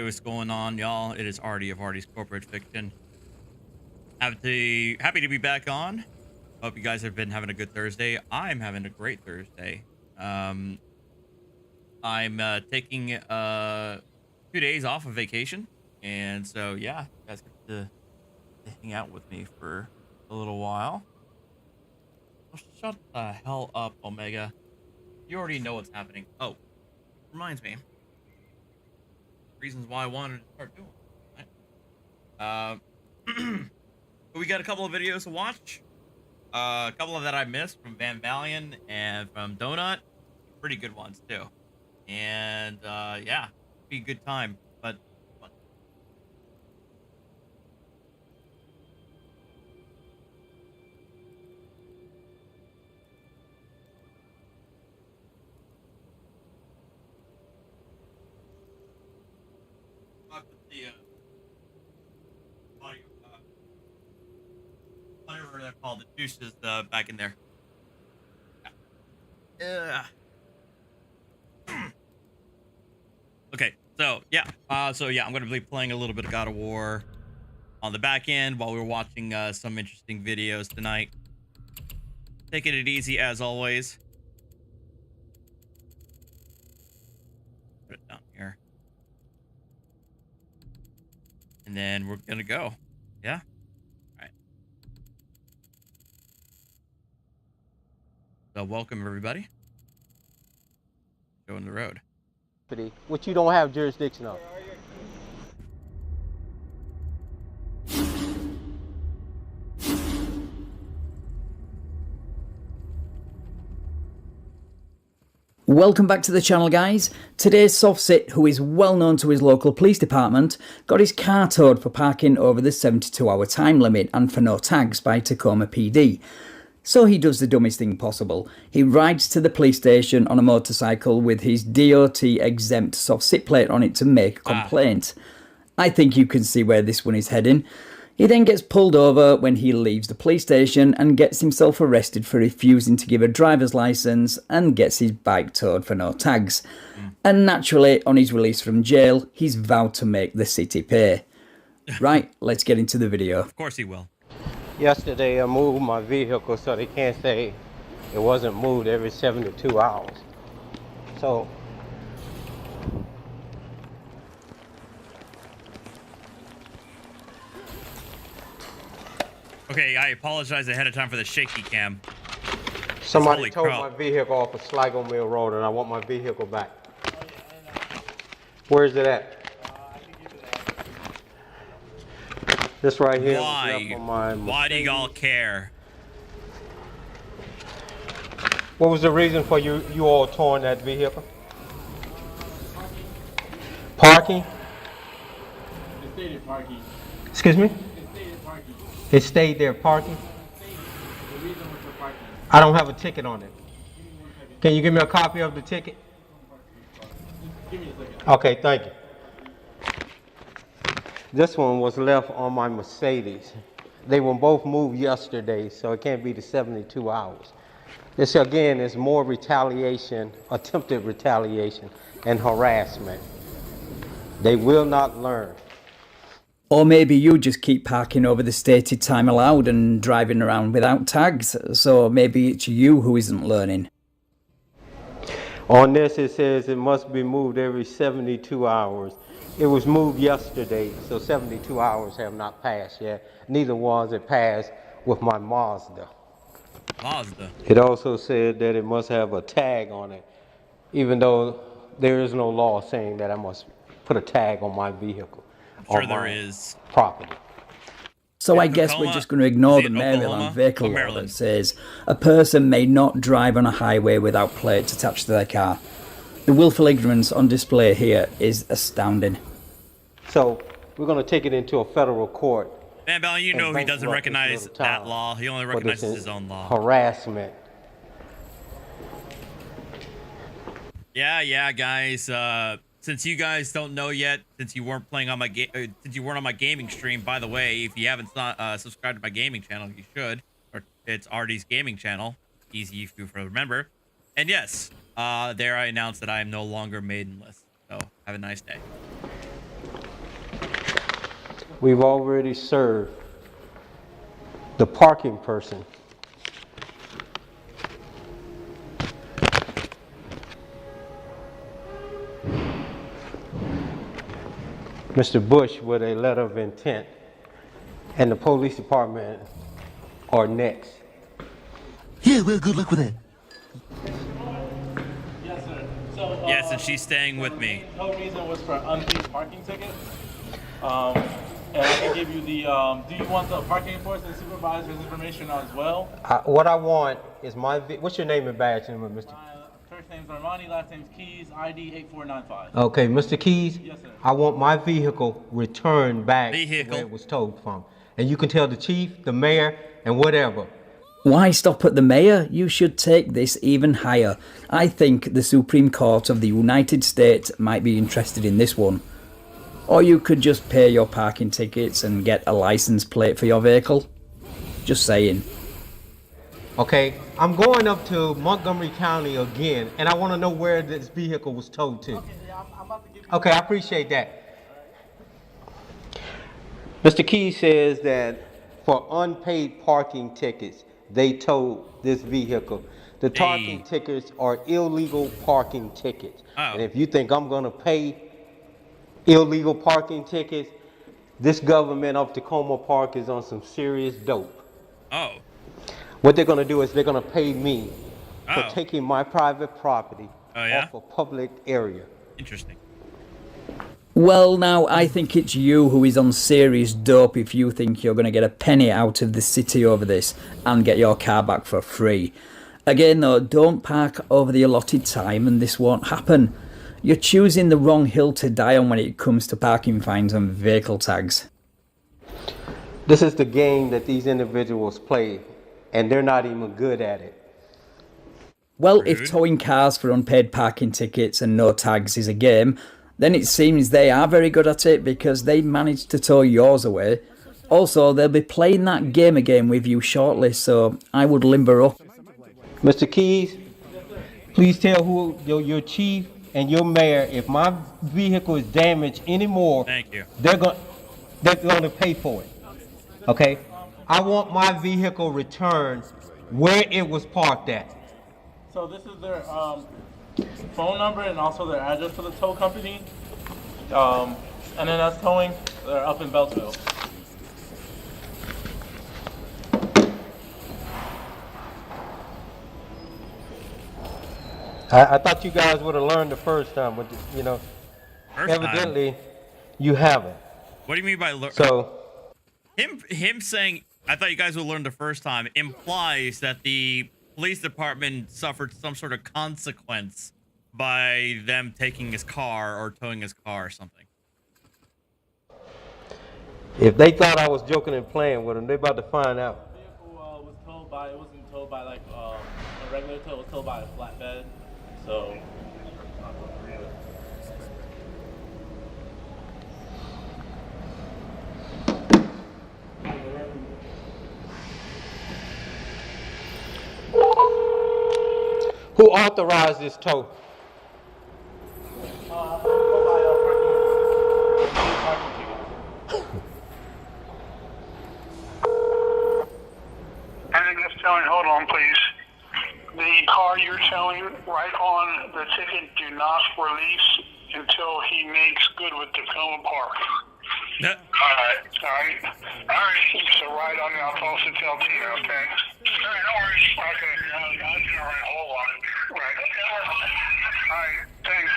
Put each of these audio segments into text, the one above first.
what's going on, y'all? It is Artie of Artie's Corporate Fiction. Happy to be back on. Hope you guys have been having a good Thursday. I'm having a great Thursday. I'm taking 2 days off of vacation, and so yeah, you guys get to hang out with me for a little while. Oh, shut the hell up, Omega. You already know what's happening. Oh, reminds me. Reasons why I wanted to start doing it. Right? But we got a couple of videos to watch. A couple of that I missed from Balion and from Donut. Pretty good ones too. And yeah, be a good time. But whatever they're called, the juice is back in there. Okay, so yeah, I'm gonna be playing a little bit of God of War on the back end while we're watching some interesting videos tonight. Taking it easy as always. Put it down here, and then we're gonna go. Yeah. So welcome everybody. Showing the road. Which you don't have jurisdiction on. Welcome back to the channel, guys. Today's Softsit, who is well known to his local police department, got his car towed for parking over the 72-hour time limit and for no tags by Tacoma PD. So he does the dumbest thing possible. He rides to the police station on a motorcycle with his DOT exempt soft sit plate on it to make a complaint. I think you can see where this one is heading. He then gets pulled over when he leaves the police station and gets himself arrested for refusing to give a driver's license and gets his bike towed for no tags. And naturally, on his release from jail, he's vowed to make the city pay. Right, let's get into the video. Of course he will. Yesterday I moved my vehicle so they can't say it wasn't moved every 72 hours. So Okay, I apologize ahead of time for the shaky cam. somebody towed my vehicle off of Sligo Mill Road and I want my vehicle back. Where is it at? This right here. Why do y'all care? What was the reason for you all towing that vehicle? Parking? It stated parking. Excuse me? It stated parking. It stayed there parking? The reason was for parking. I don't have a ticket on it. Can you give me a copy of the ticket? Give me a second. Okay, thank you. This one was left on my Mercedes. They were both moved yesterday, so it can't be the 72 hours. This again is more retaliation, attempted retaliation, and harassment. They will not learn. Or maybe you just keep parking over the stated time allowed and driving around without tags, so maybe it's you who isn't learning. On this it says it must be moved every 72 hours. It was moved yesterday, so 72 hours have not passed yet. Neither was it passed with my Mazda. It also said that it must have a tag on it, even though there is no law saying that I must put a tag on my vehicle. I'm sure there is. Property. So I guess we're just going to ignore the Maryland vehicle law that says a person may not drive on a highway without plates attached to their car. The willful ignorance on display here is astounding. So we're going to take it into a federal court. Man, Bell, you know he doesn't recognize that law. He only recognizes his own law. Harassment. Yeah, guys. Since you guys don't know yet, since you weren't playing on my since you weren't on my gaming stream. By the way, if you haven't subscribed to my gaming channel, you should. Or it's Artie's gaming channel. Easy if you remember. And yes, there I announced that I am no longer maidenless. So have a nice day. We've already served the parking person. Mr. Bush with a letter of intent, and the police department are next. Yeah, well, good luck with that. Yes, sir. So, Yes, and she's staying with me. The whole reason was for unpaid parking ticket. And I can give you the, do you want the parking enforcement supervisor's information as well? What I want is what's your name and badge number, Mr. My first name's Armani, last name's Keys, ID 8495. Okay, Mr. Keys? Yes, sir. I want my vehicle returned back to Vehicle. where it was towed from. And you can tell the chief, the mayor, and whatever. Why stop at the mayor? You should take this even higher. I think the Supreme Court of the United States might be interested in this one. Or you could just pay your parking tickets and get a license plate for your vehicle. Just saying. Okay, I'm going up to Montgomery County again, and I want to know where this vehicle was towed to. Okay, yeah, I'm about to give you. Okay, I appreciate that. Mr. Keys says that for unpaid parking tickets, they towed this vehicle. The parking tickets are illegal parking tickets. Oh. And if you think I'm gonna pay illegal parking tickets, this government of Tacoma Park is on some serious dope. Oh. What they're gonna do is they're gonna pay me for Oh. taking my private property Oh, yeah? off a public area. Interesting. Well, now, I think it's you who is on serious dope if you think you're going to get a penny out of the city over this and get your car back for free. Again, though, don't park over the allotted time and this won't happen. You're choosing the wrong hill to die on when it comes to parking fines and vehicle tags. This is the game that these individuals play, and they're not even good at it. Well, Rude. if towing cars for unpaid parking tickets and no tags is a game, then it seems they are very good at it because they managed to tow yours away. Also, they'll be playing that game again with you shortly, so I would limber up. Mr. Keys, please tell who your chief and your mayor, if my vehicle is damaged anymore, Thank you. they're going to pay for it. Okay? I want my vehicle returned where it was parked at. So this is their phone number and also their address for the tow company. And then that's towing. They're up in Beltsville. I thought you guys would have learned the first time, but First time. evidently you haven't. What do you mean by So him saying I thought you guys would learn the first time implies that the police department suffered some sort of consequence by them taking his car or towing his car or something. if they thought I was joking and playing with them, they're about to find out. The vehicle was towed by, it wasn't towed by like a regular tow, it was towed by a flatbed. So. Who authorized this tow? And just towing, hold on, please. The car you're towing, right on the ticket, do not release until he makes good with Tacoma Park. No. Alright. So right on the, I'll also tell to you, okay? Alright, no worries. Okay, I was gonna write a whole lot. Right. Alright, thanks.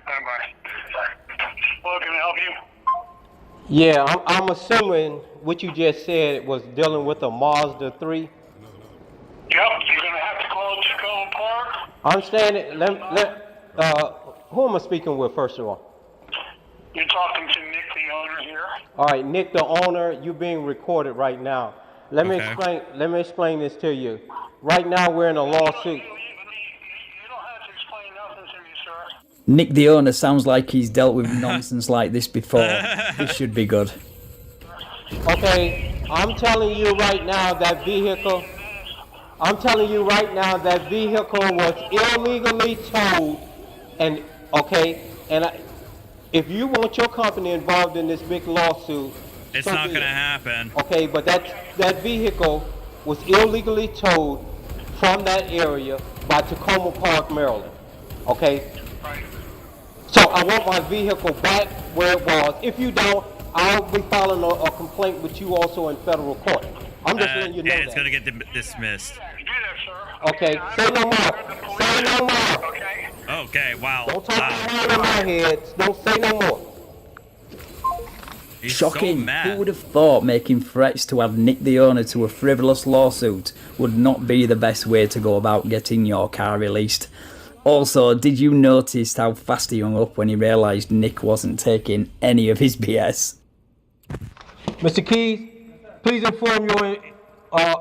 Bye-bye. Well, can I help you? Yeah, I'm assuming what you just said was dealing with a Mazda 3. Yep, you're gonna have to call Tacoma Park. I'm standing. Who am I speaking with first of all? You're talking to Nick, the owner here. All right, Nick, the owner. You're being recorded right now. Let me Okay. explain. Let me explain this to you. Right now, we're in a lawsuit. You don't have to explain nothing to me, sir. Nick the owner sounds like he's dealt with nonsense like this before. This should be good. Okay, I'm telling you right now that vehicle. I'm telling you right now that vehicle was illegally towed, and okay, if you want your company involved in this big lawsuit, It's not gonna happen. Okay, but that vehicle was illegally towed from that area by Tacoma Park, Maryland. Okay? So I want my vehicle back where it was. If you don't, I'll be filing a complaint with you also in federal court. I'm just letting you know and that. it's gonna get dismissed. Do that, sir. Okay, say no more. Say no more. Okay? Okay, wow. Don't talk around in my head. Don't say no more. He's Shocking. So mad. Who would have thought making threats to have Nick the owner to a frivolous lawsuit would not be the best way to go about getting your car released? Also, did you notice how fast he hung up when he realised Nick wasn't taking any of his BS? Mr. Keys, please inform your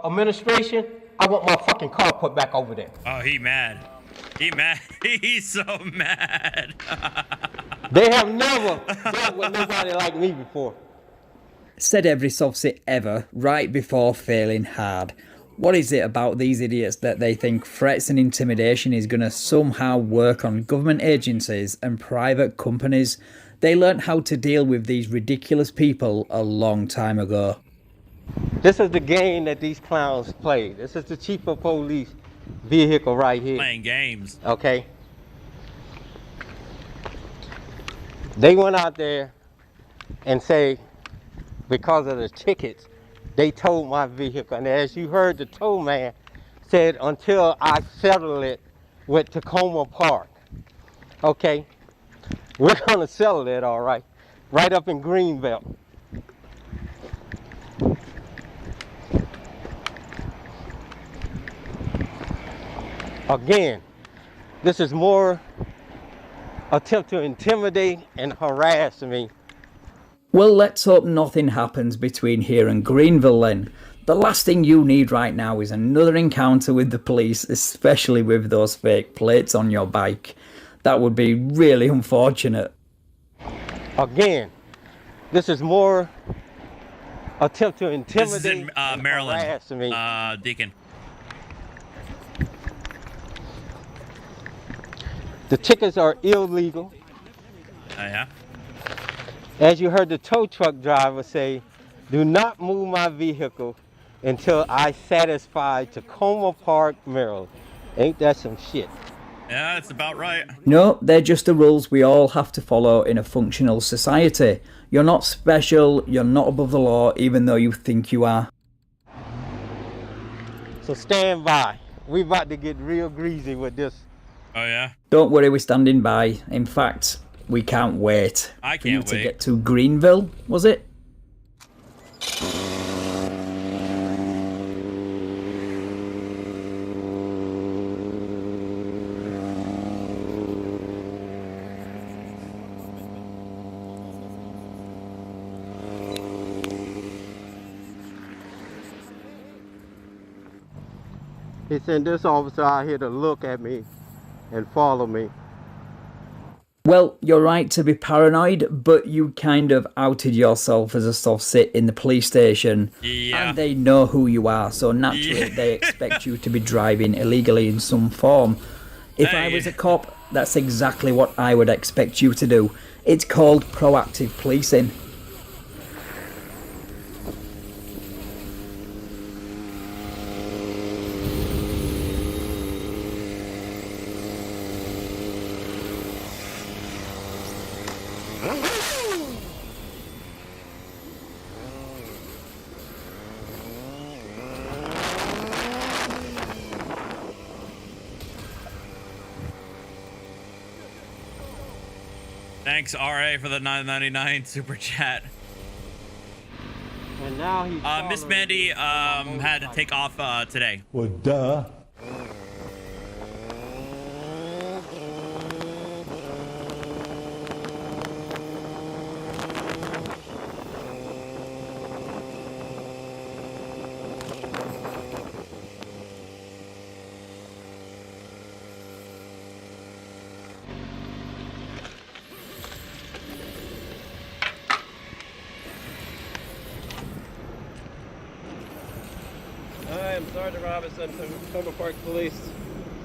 administration. I want my fucking car put back over there. Oh, he mad. He mad. He's so mad. They have never dealt with nobody like me before. Said every soft-sit ever, right before failing hard. What is it about these idiots that they think threats and intimidation is going to somehow work on government agencies and private companies? They learnt how to deal with these ridiculous people a long time ago. This is the game that these clowns play. This is the chief of police vehicle right here. Playing games. Okay? They went out there and say, because of the tickets, they towed my vehicle. And as you heard, the tow man said, until I settle it with Tacoma Park. Okay? We're gonna settle it, all right. Right up in Greenbelt. Again, this is more attempt to intimidate and harass me. Well, let's hope nothing happens between here and Greenville then. The last thing you need right now is another encounter with the police, especially with those fake plates on your bike. That would be really unfortunate. Again, this is more attempt to intimidate This is in and Maryland. harass me. Deacon. The tickets are illegal. Oh, yeah? As you heard the tow truck driver say, do not move my vehicle until I satisfy Tacoma Park, Maryland. Ain't that some shit? Yeah, that's about right. No, they're just the rules we all have to follow in a functional society. You're not special, you're not above the law, even though you think you are. So stand by. We about to get real greasy with this. Oh, yeah? Don't worry, we're standing by. In fact, we can't wait. I for you can't to wait. get to Greenville, was it? He sent this officer out here to look at me and follow me. Well, you're right to be paranoid, but you kind of outed yourself as a soft sit in the police station. Yeah. And they know who you are, so naturally they expect you to be driving illegally in some form. If I was a cop, that's exactly what I would expect you to do. It's called proactive policing. Thanks, RA, for the $9.99 super chat. And now he's Miss Mandy had to take off today. Well, duh. Hi, I'm Sergeant Robinson from Tacoma Park Police.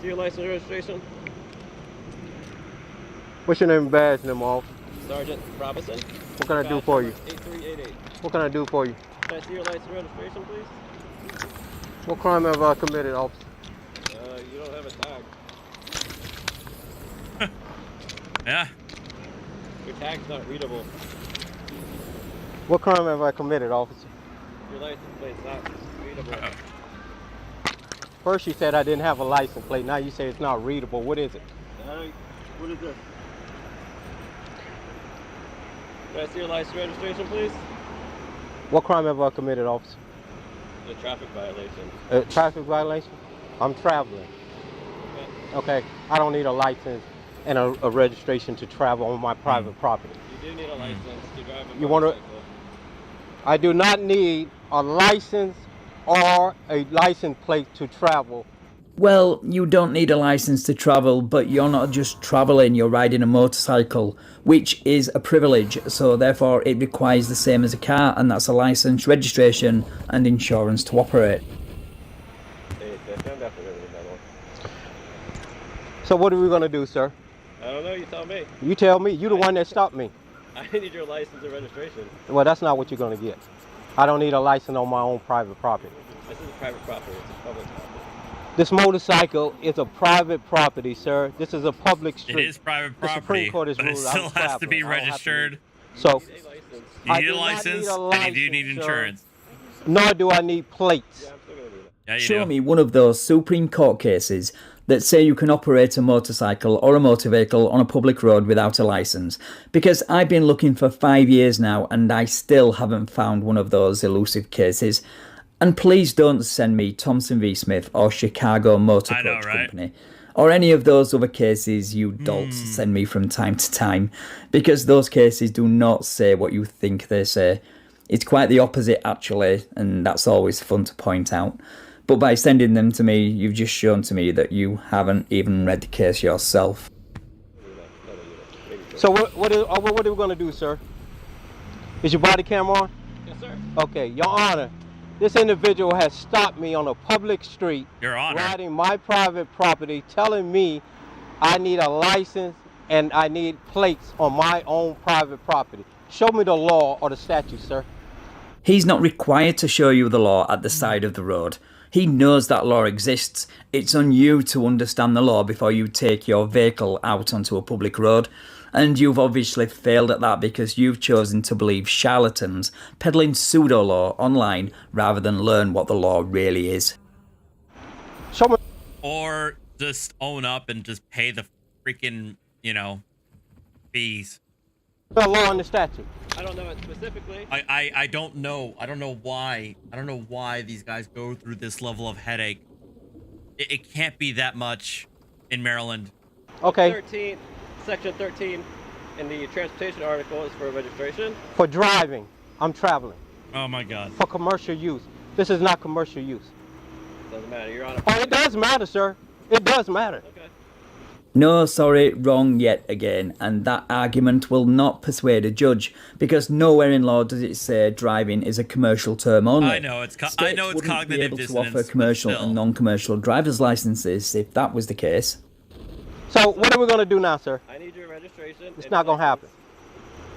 See your license and registration? What's your name and badge number, officer? Sergeant Robinson. What can I do for you? 8388. What can I do for you? Can I see your license and registration, please? What crime have I committed, officer? You don't have a tag. Yeah. Your tag's not readable. What crime have I committed, officer? Your license plate's not readable. First you said I didn't have a license plate. Now you say it's not readable. What is it? What is this? Can I see your license and registration, please? What crime have I committed, officer? A traffic violation. A traffic violation? I'm traveling. Okay. I don't need a license and a registration to travel on my private property. You do need a license to drive a You want to? I do not need a license or a license plate to travel. Well, you don't need a license to travel, but you're not just travelling, you're riding a motorcycle, which is a privilege, so therefore it requires the same as a car, and that's a license, registration, and insurance to operate. So what are we going to do, sir? I don't know, you tell me. You tell me. You're the one that stopped me. I need your license and registration. Well, that's not what you're going to get. I don't need a license on my own private property. This is a private property, it's a public property. This motorcycle is a private property, sir. This is a public street. It is private property, The Supreme Court has but it ruled still I'm has to be traveling. I don't have to registered. need- So, You I need do a not license, need a and you do need license, sir. insurance. nor do I need plates. Yeah, you Show do. me one of those Supreme Court cases that say you can operate a motorcycle or a motor vehicle on a public road without a licence. Because I've been looking for 5 years now and I still haven't found one of those elusive cases. And please don't send me Thompson v. Smith or Chicago Motor I know, Coach right? Company. Or any of those other cases you dolts send me from time to time. Because those cases do not say what you think they say. It's quite the opposite actually, and that's always fun to point out. But by sending them to me, you've just shown to me that you haven't even read the case yourself. So what are we going to do, sir? Is your body camera on? Yes, sir. Okay, Your Honor, this individual has stopped me on a public street, Your Honor. riding my private property, telling me I need a license and I need plates on my own private property. Show me the law or the statute, sir. He's not required to show you the law at the side of the road. He knows that law exists. It's on you to understand the law before you take your vehicle out onto a public road. And you've obviously failed at that because you've chosen to believe charlatans peddling pseudo-law online rather than learn what the law really is. Show me. Or just own up and just pay the freaking, fees. The law and the statute. I don't know it specifically. I don't know. I don't know why. I don't know why these guys go through this level of headache. It can't be that much in Maryland. Okay. Section 13 in the transportation article is for registration. For driving, I'm traveling. Oh my God. For commercial use. This is not commercial use. Doesn't matter. You're on a. Oh, it does matter, sir. It does matter. Okay. No, sorry, wrong yet again, and that argument will not persuade a judge, because nowhere in law does it say driving is a commercial term only. I know it's States wouldn't be cognitive able dissonance. to offer commercial but still. and non-commercial driver's licenses if that was the case. So what are we going to do now, sir? I need your registration. It's not going to happen.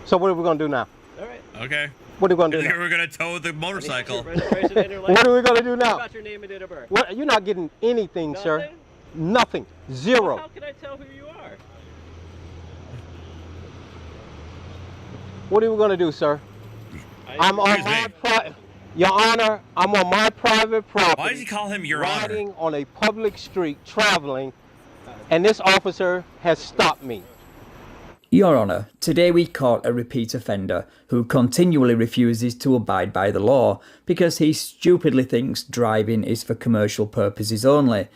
So what are we going to do now? All right. Okay. What are we going to do now? We're gonna tow the I need motorcycle. your registration and your What license. are we going to do What now? about your name and date of birth? What? You're not getting anything, sir. Nothing? Nothing. Well, Zero. how can I tell who you are? What are we going to do, sir? I'm on Excuse my me. Your Honor, I'm on my private property. Why does he call him Your Honor? riding on a public street, traveling, and this officer has stopped me. Your Honour, today we caught a repeat offender who continually refuses to abide by the law because he stupidly thinks driving is for commercial purposes only.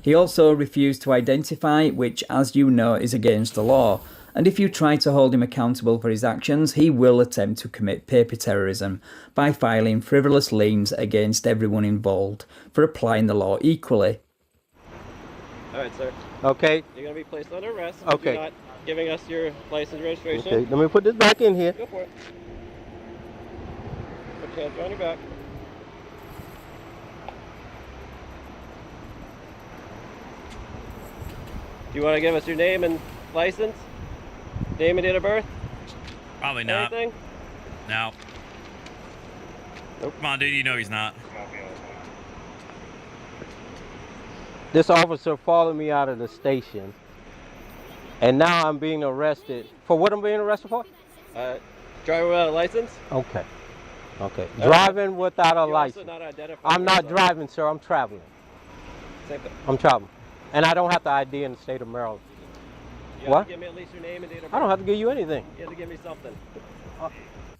He also refused to identify, which, as you know, is against the law. And if you try to hold him accountable for his actions, he will attempt to commit paper terrorism by filing frivolous liens against everyone involved for applying the law equally. All right, sir. Okay. You're going to be placed under arrest. Okay. If you're not giving us your license registration. Okay. Let me put this back in here. Go for it. Put your hands behind your back. Do you want to give us your name and license? Name and date of birth? Probably not. Anything? No. Come on, dude. You know he's not. This officer followed me out of the station, and now I'm being arrested. For what I'm being arrested for? Driver without a license? Okay. Okay. Driving without a license. Not I'm not driving, sir. I'm traveling. Same thing. I'm traveling. And I don't have to ID in the state of Maryland. You What? have to give me at least your name and date of birth. I don't have to give you anything. You have to give me something.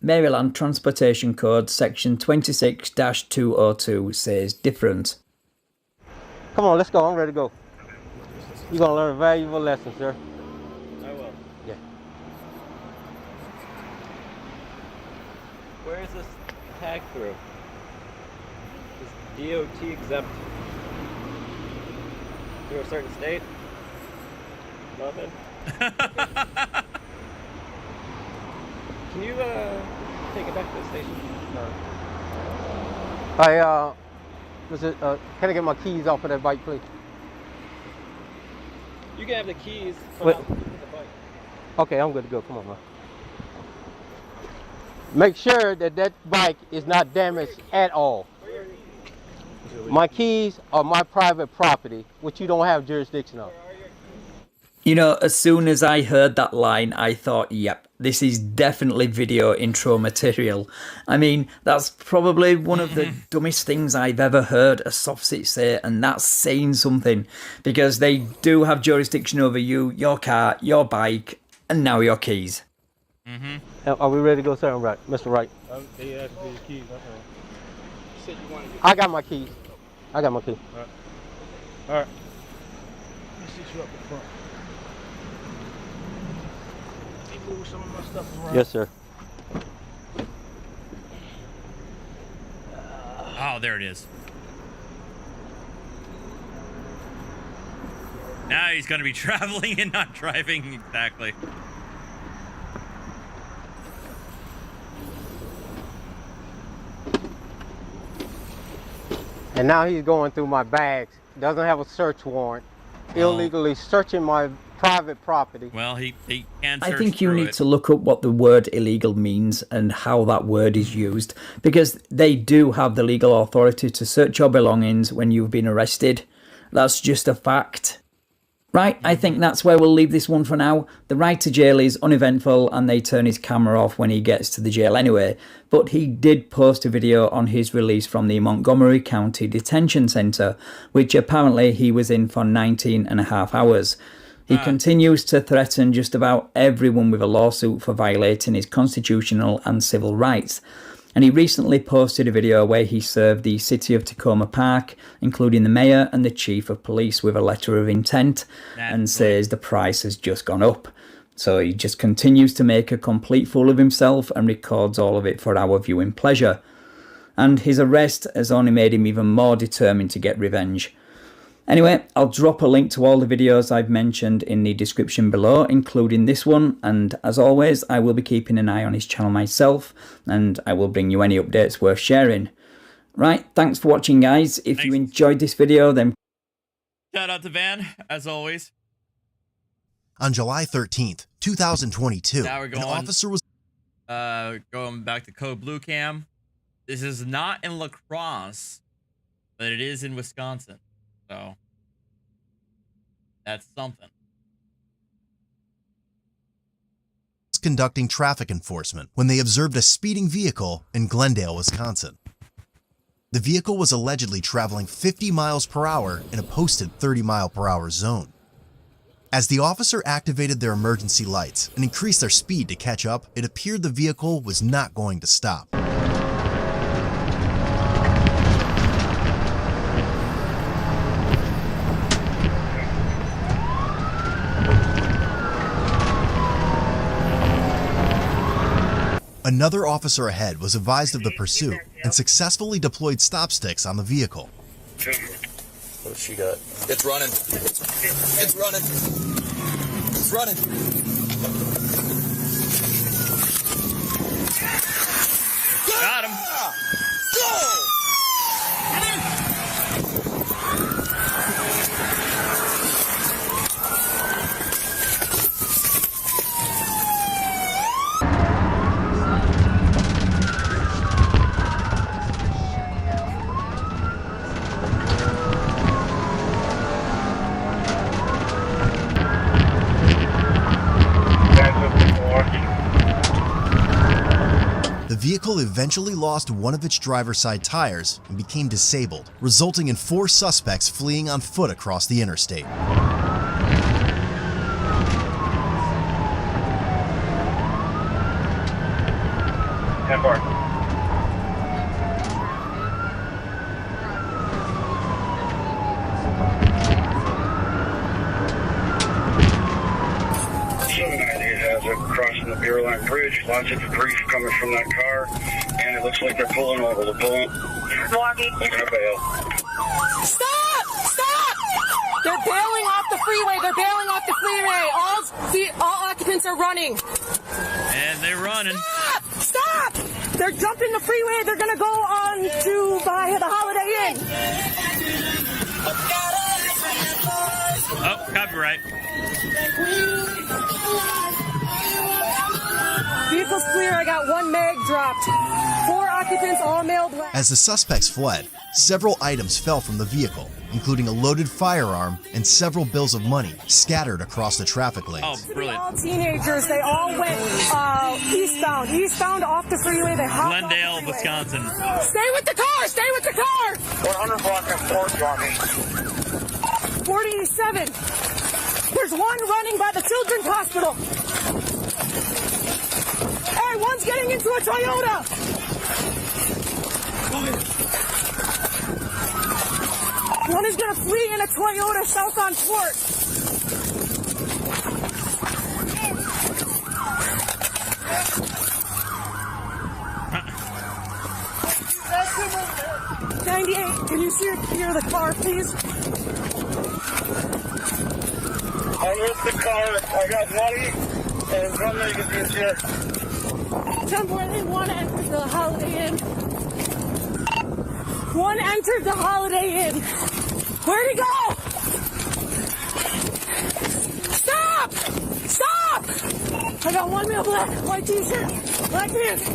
Maryland Transportation Code Section 26-202 says different. Come on, let's go. I'm ready to go. You're going to learn a valuable lesson, sir. I will. Yeah. Where is this tag through? Is DOT exempt through a certain state? Nothing? Can you take it back to the station? Can I get my keys off of that bike, please? You can have the keys. Wait. The bike. Okay, I'm good to go. Come on, man. Make sure that that bike is not damaged at all. My keys are my private property, which you don't have jurisdiction on. You know, as soon as I heard that line, I thought, yep, this is definitely video intro material. I mean, that's probably one of the dumbest things I've ever heard a softsit say, and that's saying something, because they do have jurisdiction over you, your car, your bike, and now your keys. Are we ready to go, sir? I'm right. Mr. Wright. They asked for your keys. I got my keys. I got my keys. All right. Let me sit you up in front. Move some of my stuff around. Yes, sir. Oh, there it is. Now he's going to be traveling and not driving. Exactly. And now he's going through my bags. Doesn't have a search warrant. Illegally searching my private property. Well, he can search I think you through need it. to look up what the word illegal means and how that word is used, because they do have the legal authority to search your belongings when you've been arrested. That's just a fact. Right, I think that's where we'll leave this one for now. The ride to jail is uneventful and they turn his camera off when he gets to the jail anyway, but he did post a video on his release from the Montgomery County Detention Centre, which apparently he was in for 19.5 hours. He continues to threaten just about everyone with a lawsuit for violating his constitutional and civil rights. And he recently posted a video where he served the city of Tacoma Park, including the mayor and the chief of police, with a letter of intent, and says the price has just gone up. So he just continues to make a complete fool of himself and records all of it for our viewing pleasure. And his arrest has only made him even more determined to get revenge. Anyway, I'll drop a link to all the videos I've mentioned in the description below, including this one, and as always, I will be keeping an eye on his channel myself, and I will bring you any updates worth sharing. Right, thanks for watching, guys. If you enjoyed this video, then Shout out to Van, as always. On July 13th, 2022, Now we're an going, officer was going back to Code Blue Cam. This is not in La Crosse, but it is in Wisconsin. So that's something. conducting traffic enforcement when they observed a speeding vehicle in Glendale, Wisconsin. The vehicle was allegedly traveling 50 miles per hour in a posted 30-mile-per-hour zone. As the officer activated their emergency lights and increased their speed to catch up, it appeared the vehicle was not going to stop. Another officer ahead was advised of the pursuit and successfully deployed stop sticks on the vehicle. What's she got? It's running. It's running. It's running. Got him. Go! vehicle eventually lost one of its driver's side tires and became disabled, resulting in 4 suspects fleeing on foot across the interstate. Crossing the beer line bridge, lots of debris coming from that car, and it looks like they're pulling over. They're pulling. Walking. They're gonna bail. Stop! Stop! They're bailing off the freeway. They're bailing off the freeway. All occupants are running. And they're running. Stop! Stop! They're jumping the freeway. They're gonna go on to by the Holiday Inn. Oh, copyright. Vehicle's clear. I got 1 mag dropped. 4 occupants, all male black. As the suspects fled, several items fell from the vehicle, including a loaded firearm and several bills of money scattered across the traffic lanes. Oh, brilliant. All teenagers. They all went eastbound off the freeway. They hopped Glendale, off the freeway. Wisconsin. Stay with the car. Stay with the car. 100 block of Fort Johnny. 47. There's one running by the Children's Hospital. Hey, one's getting into a Toyota. One is going to flee in a Toyota south on Fort. Can you hear the car, please? I'm with the car. I got money, and one leg is being checked. 10.1 entered the Holiday Inn. 1 entered the Holiday Inn. Where'd he go? Stop! Stop! I got 1 male black, white t-shirt, black pants,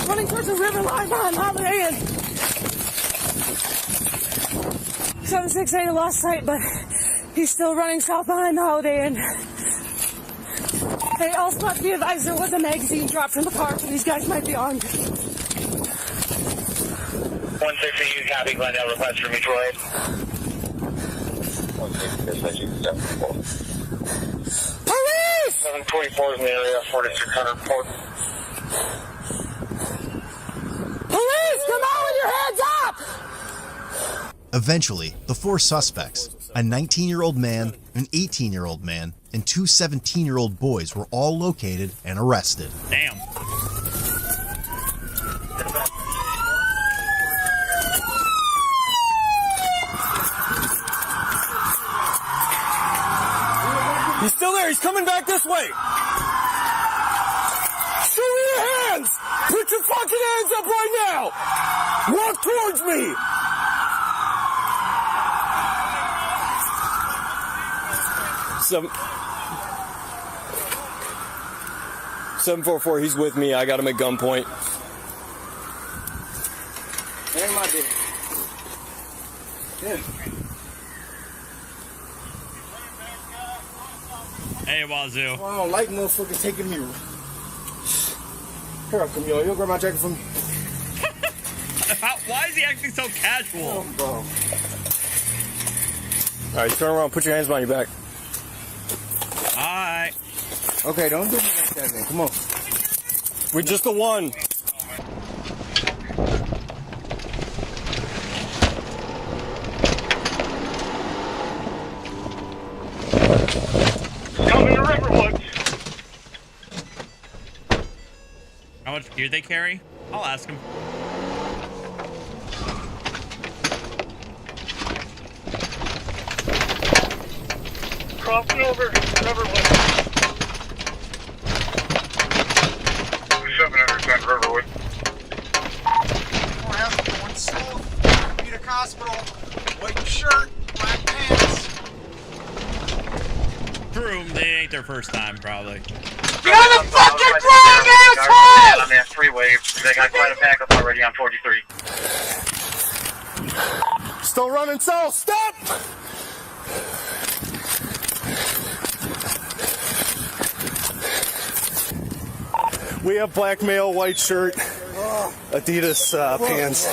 running towards the river line behind Holiday Inn. 768 lost sight, but he's still running south behind the Holiday Inn. Hey, also be advised, there was a magazine dropped from the car, so these guys might be armed. 160, you copy, Glendale, request for mutual aid. 160, Police! 724 is in the area, 4600 port. Police, come out with your hands up! Eventually, the 4 suspects, a 19-year-old man, an 18-year-old man, and 2 17-year-old boys were all located and arrested. Damn. He's still there. He's coming back this way. Show me your hands! Put your fucking hands up right now! Walk towards me! Seven 744, he's with me. I got him at gunpoint. Hey, my dude. Yeah. Hey, Wazoo. Well, I don't like motherfuckers taking me. Here, come on. You'll grab my jacket for me. Why is he acting so casual? Oh, bro. All right, turn around. Put your hands behind your back. Alright. Okay, don't do me like that, then. Come on. We're just the one. Coming to Riverwood. How much gear they carry? I'll ask him. Crossing over Riverwood. 700 Riverwood. Oh, how's it going? Slow. Need a hospital. White shirt, black pants. True, they ain't their first time, probably. Get on the fucking ground, asshole! On that freeway, they got quite a backup already on 43. Still running south. Stop! We have black male, white shirt. Adidas pants.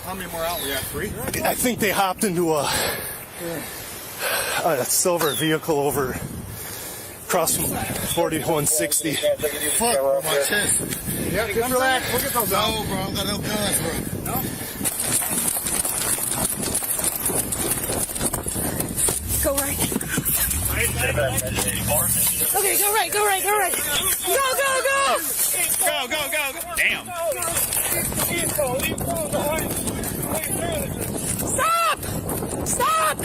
How many more out? We got 3? I think they hopped into a silver vehicle over across from 4160. Fuck, my chest. Yeah, just relax. Look at those. No, bro. I got no guns, bro. No? Go right. Okay, go right, go right, go right. Go, go, go! Go, go, go, go. Damn. Stop! Stop!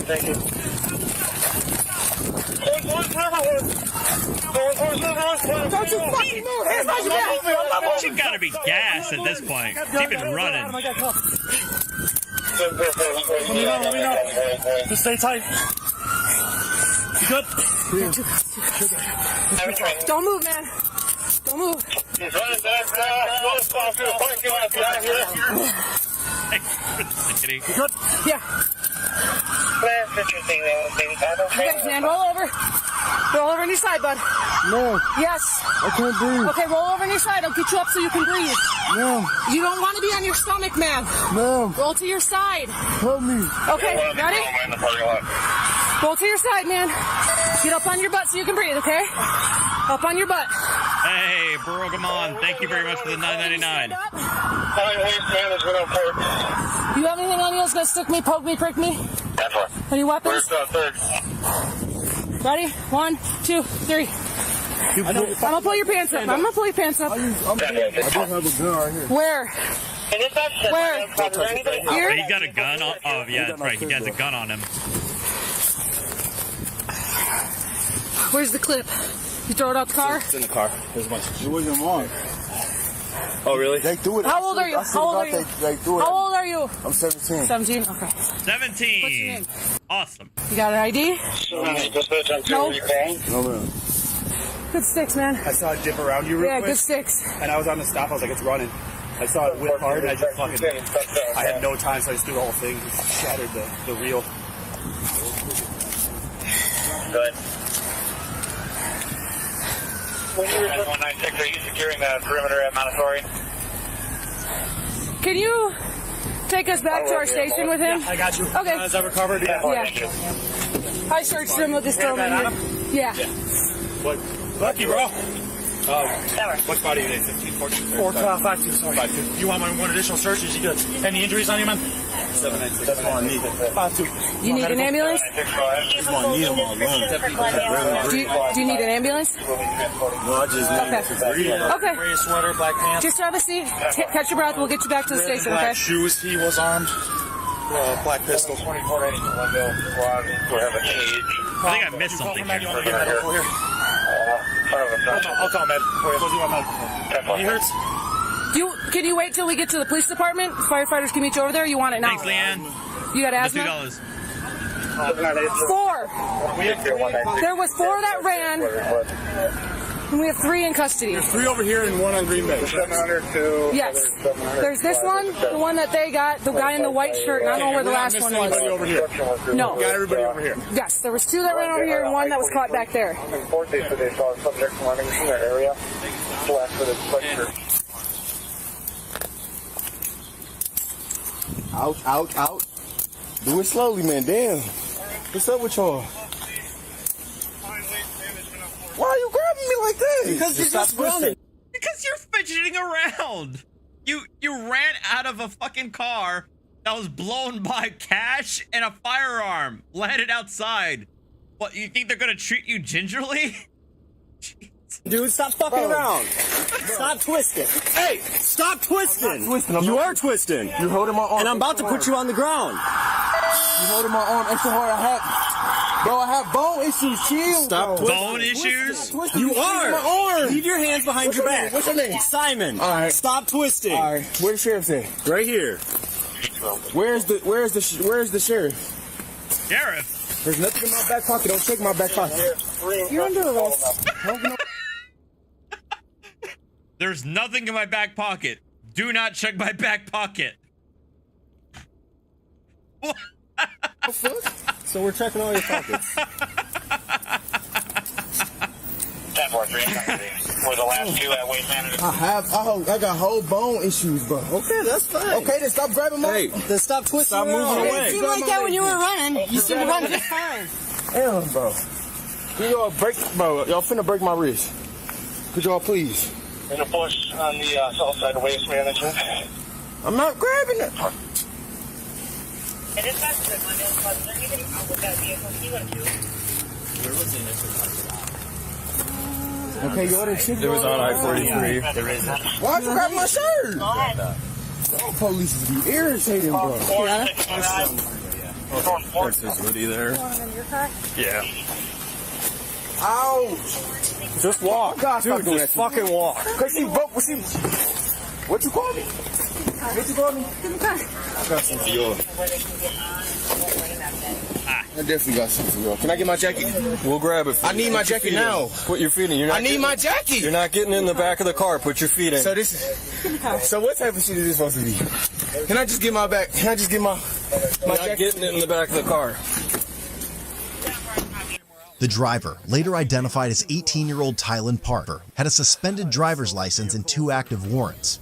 Thank you. Don't you fucking move! Here's my back! She gotta be gassed at this point. She's been running. Let me know. Just stay tight. You good? Don't move, man. Don't move. He's running back now. Stop to the parking lot down here. You good? Yeah. Last picture thing that was Okay, man, roll over. Roll over on your side, bud. No. Yes. I can't breathe. Okay, roll over on your side. I'll get you up so you can breathe. No. You don't want to be on your stomach, man. No. Roll to your side. Help me. Okay, ready? Roll to your side, man. Get up on your butt so you can breathe, okay? Up on your butt. Hey, bro, come on. Thank you very much for the $9.99. You have anything on you that's gonna stick me, poke me, prick me? That's right. Any weapons? Third. Ready? 1, 2, 3. I'm gonna pull your pants up. I'm gonna pull your pants up. I do have a gun right here. Where? Where? Here? He got a gun? Oh, yeah, that's right. He has a gun on him. Where's the clip? You throw it out the car? It's in the car. There's a bunch. It wasn't wrong. Oh, really? They threw it. How old are you? How old are you? They threw it. How old are you? I'm 17. 17? Okay. 17. What's your name? Awesome. You got an ID? No. No, man. Good sticks, man. I saw it dip around you real quick. Yeah, good sticks. And I was on the stop. I was like, it's running. I saw it whip hard, and I just fucking... I had no time, so I just threw the whole thing. Just shattered the reel. Good. When you were 196, are you securing the perimeter at Montessori? Can you take us back to our station with him? I got you. Okay. Is that recovered? Yeah. I searched him with this film in here. Yeah. What? Lucky, bro. What body are you in? 15, 14? 5'2", sorry. 5'2". You want one additional search? Is he good? Any injuries on you, man? 796. That's all I need. 5'2". You need an ambulance? Just want to need him all alone. Do you need an ambulance? No, I just need to breathe. Okay. Gray sweater, black pants. Just have a seat. Catch your breath. We'll get you back to the station, black okay? shoes. He was armed. Black pistol. 2480 Glendale squad. We have a cage. I think I missed something here. I'll call med. He hurts. Can you wait till we get to the police department? Firefighters can meet you over there. Or you want it now? Thanks, Leanne. You got asthma? $2. 4. There was 4 that ran. And we have 3 in custody. There's 3 over here and 1 on Green Bay. Yes. There's this one, the one that they got, the guy in the white shirt, and I don't know where the last one was. Over here. No. Got everybody over here. Yes, there was 2 that ran over here and 1 that was caught back there. They saw subject running in that area. Out. Do it slowly, man. Damn. What's up with y'all? Why are you grabbing me like that? Because you're just running. Because you're fidgeting around. You ran out of a fucking car that was blown by cash and a firearm landed outside. What, you think they're gonna treat you gingerly? Dude, stop fucking around. Stop twisting. Hey, stop twisting. You are twisting. You holding my arm. And I'm about to put you on the ground. You holding my arm extra hard. I have bone issues. Chill. Stop twisting. Bone issues? You are. My arm. Leave your hands behind your back. What's your name? Simon. All right. Stop twisting. All right. Where's the sheriff at? Right here. Where's the sheriff? Sheriff? There's nothing in my back pocket. Don't check my back pocket. You're under arrest. There's nothing in my back pocket. Do not check my back pocket. What? So we're checking all your pockets. 10-4-3, we're the last two at waste management. I got whole bone issues, bro. Okay, that's fine. Okay, then stop grabbing my. Hey, then stop twisting. Stop moving away. It seemed like that when you were running. You seemed to run just fine. Damn, bro. Can y'all break, bro? Y'all finna break my wrist. Could y'all please? In a push on the south side of waste management. I'm not grabbing it. It is faster than Glendale, but is there anything wrong with that vehicle? Can you let him do? Where was the initial? Okay, you ordered chicken. It was on I-43. Why'd you grab my shirt? Y'all police be irritating, bro. That's his hoodie there. Yeah. Ouch. Just walk. God, dude, just fucking walk. Cause she broke, what you call me? What you call me? I got some for you. I definitely got something for you. Can I get my jacket? We'll grab it for you. I need my jacket now. Put your feet in. You're not I need my jacket. You're not getting in the back of the car. Put your feet in. So this is. So what type of shit is this supposed to be? Can I just get my back? Can I just get my You're jacket? not getting it in the back of the car. The driver, later identified as 18-year-old Tylen Parker, had a suspended driver's license and 2 active warrants.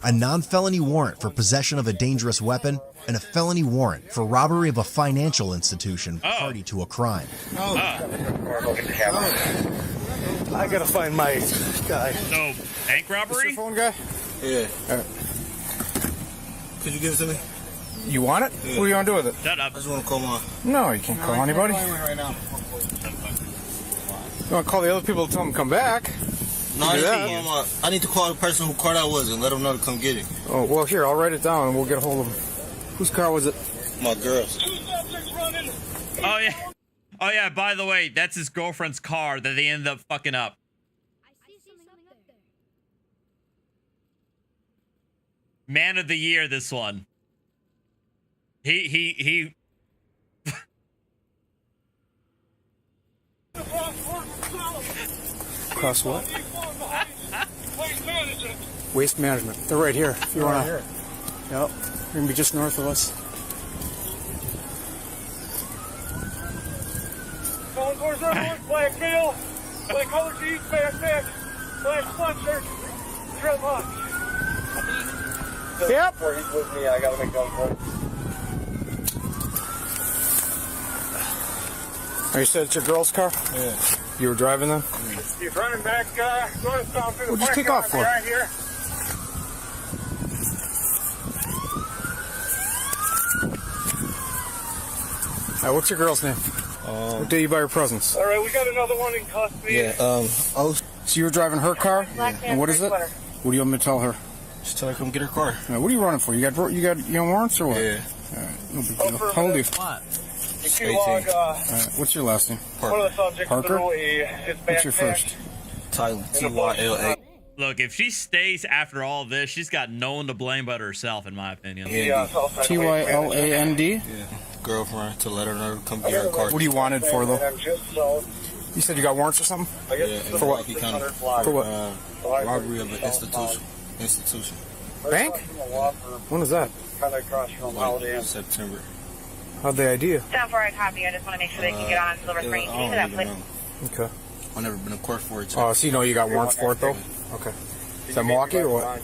A non-felony warrant for possession of a dangerous weapon and a felony warrant for robbery of a financial institution party to a crime. I gotta find my guy. So, bank robbery? Your phone guy? Yeah. Could you give it to me? You want it? Yeah. What do you want to do with it? Shut up. I just want to call my... No, you can't call anybody. You want to call the other people to tell them to come back? No, I need to call the person whose car that was and let them know to come get it. Oh, well, here, I'll write it down and we'll get a hold of him. Whose car was it? My girl's. Oh, yeah. Oh, yeah, by the way, that's his girlfriend's car that they ended up fucking up. Man of the year, this one. He Cross what? Waste management. They're right here. If you want to. Yep. They're going to be just north of us. Black male, black color jeans, backpack, black sweatshirt, trim box. Yep. Before he's with me, I gotta make one for him. Oh, you said it's your girl's car? Yeah. You were driving them? He's running back, northbound through the What'd you take off for? Right here. All right, what's your girl's name? What day you buy her presents? All right, we got another one in custody. Yeah, So you were driving her car? Yeah. And what is it? What do you want me to tell her? just tell her to come get her car. What are you running for? You got warrants or what? Yeah. All right, no big deal. How old are you? What's your last name? One of the subjects Parker? threw his What's your backpack. first? Tylen, Tyla. Look, if she stays after all this, she's got no one to blame but herself, in my opinion. Tyland? Yeah. Girlfriend to let her know to come get her car. What do you want it for, though? You said you got warrants or something? Yeah, For what? For what? Robbery of an institution. Bank? When is that? September. How'd they ID you? 10-4, I copy. I just want to make sure they can get on Silver Spring. Can you do that, please? Okay. I've never been to court for it. Oh, so you know you got warrants for it, though? Okay. Is that Milwaukee or what?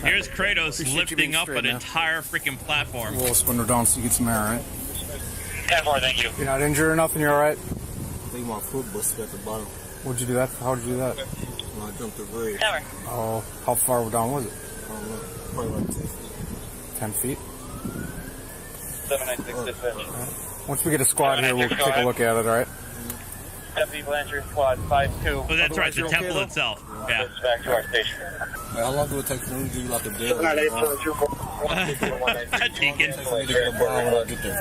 Here's Kratos Appreciate you lifting being up straight, an man. entire freaking platform. Roll this window down so you get some air, all right? 10-4, thank you. You're not injured or nothing? You're all right? I think my foot busted at the bottom. What'd you do that? How did you do that? When I jumped the bridge. Oh, how far down was it? I don't know. Probably like 10 feet. 10 feet? 796 dispatch. Once we get a squad here, we'll take a look at it, all right? Deputy Blanchard, squad 5-2. Oh, that's right, the Otherwise, you temple okay, itself. Yeah. Back to our station. How long do it take for me to do like a deal? Deacon.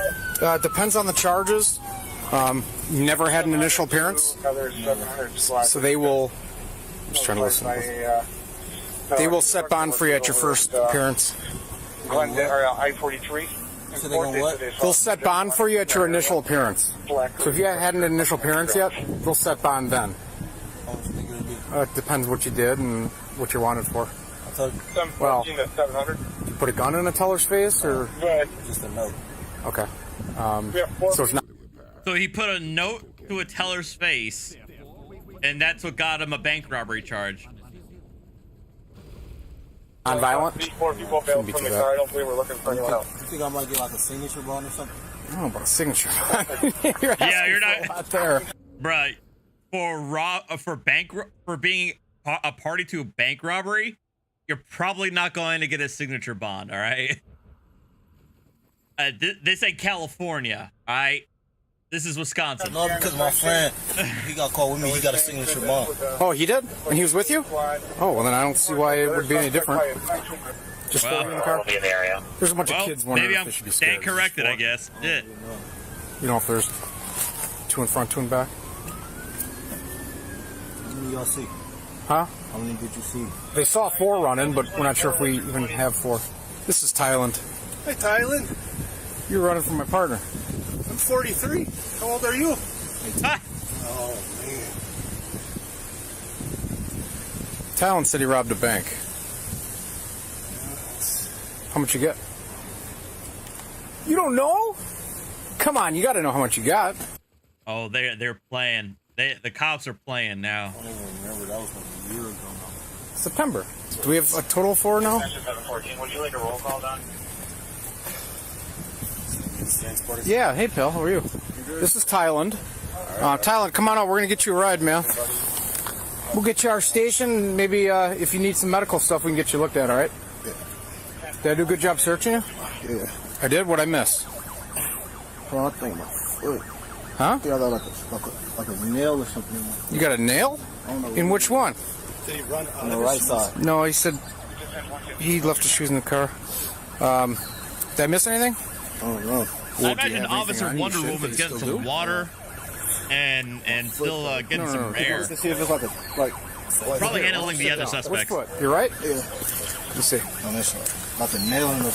Depends on the charges. You never had an initial appearance, so they will. I'm just trying to listen. They will set bond for you at your first appearance. I-43. So they gonna what? They'll set bond for you at your initial appearance. So if you haven't had an initial appearance yet, they'll set bond then. It depends what you did and what you're wanted for. Well, you put a gun in a teller's face, or just a note. okay. So it's not. So he put a note to a teller's face, and that's what got him a bank robbery charge. Non-violent? 4 people bailed from the car. I don't believe we're looking for anyone else. You think I might get like a signature bond or something? I don't know about a signature. Yeah, you're not out there, bruh. For being a party to a bank robbery, you're probably not going to get a signature bond. All right. This ain't California. All right. This is Wisconsin. No, because my friend, he got caught with me. He got a signature bond. Oh, he did? And he was with you? Oh, well then I don't see why it would be any different. Just throw me in the car. There's a bunch of kids wondering maybe if I'm they should be scared. staying corrected, I guess. Yeah. You know if there's 2 in front, 2 in back? How many y'all see? Huh? How many did you see? They saw 4 running, but we're not sure if we even have 4. This is Thailand. Hey, Tylen. You're running from my partner. I'm 43. How old are you? Ah. Oh, man. Thailand said he robbed a bank. How much you get? You don't know? Come on, you got to know how much you got. Oh, they're playing. The cops are playing now. I don't even remember. That was like a year ago now. September. Do we have a total of 4 now? 714. Would you like a roll call done? Yeah, hey pal, how are you? This is Thailand. Thailand, come on out, we're gonna get you a ride, man. We'll get you our station, maybe if you need some medical stuff, we can get you looked at, alright? Yeah. Did I do a good job searching you? Yeah. I did? What'd I miss? Well, I think my foot. Huh? Yeah, I got like a nail or something. You got a nail? I don't know. In which one? Did he run On the right side. No, he said he left his shoes in the car. Did I miss anything? I don't know. I imagine Officer Wonder Woman's getting some water and still getting some air. To see if it's like a Probably handling the other Which suspects. foot? You're right? Yeah. Let's see. On this one. Like a nail in the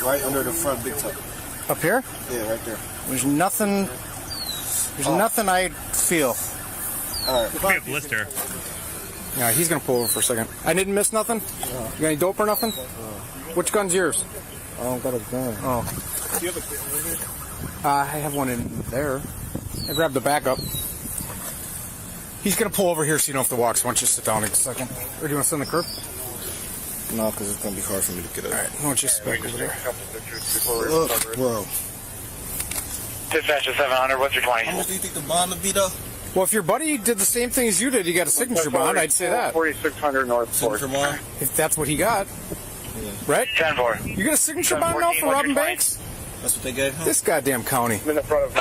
right under the front big toe. Up here? Yeah, right there. There's nothing. There's nothing I feel. All right. Could be a blister. Yeah, he's gonna pull over for a second. I didn't miss nothing? You got any dope or nothing? Which gun's yours? I don't got a gun. Oh. Do you have a gun in here? I have one in there. I grabbed the backup. He's gonna pull over here so you don't have to walk, so why don't you sit down in a second? Or do you want to sit on the curb? No, because it's gonna be hard for me to get up. Alright, why don't you sit back over there? Bro. Dispatcher 700, what's your 20? How much do you think the bond would be though? Well, if your buddy did the same thing as you did, you got a signature bond, I'd say that. 4600 North 4th. Signature bond? If that's what he got. Right? 10-4. You got a signature bond now for robbing banks? That's what they gave him? This goddamn county. I'm in the front of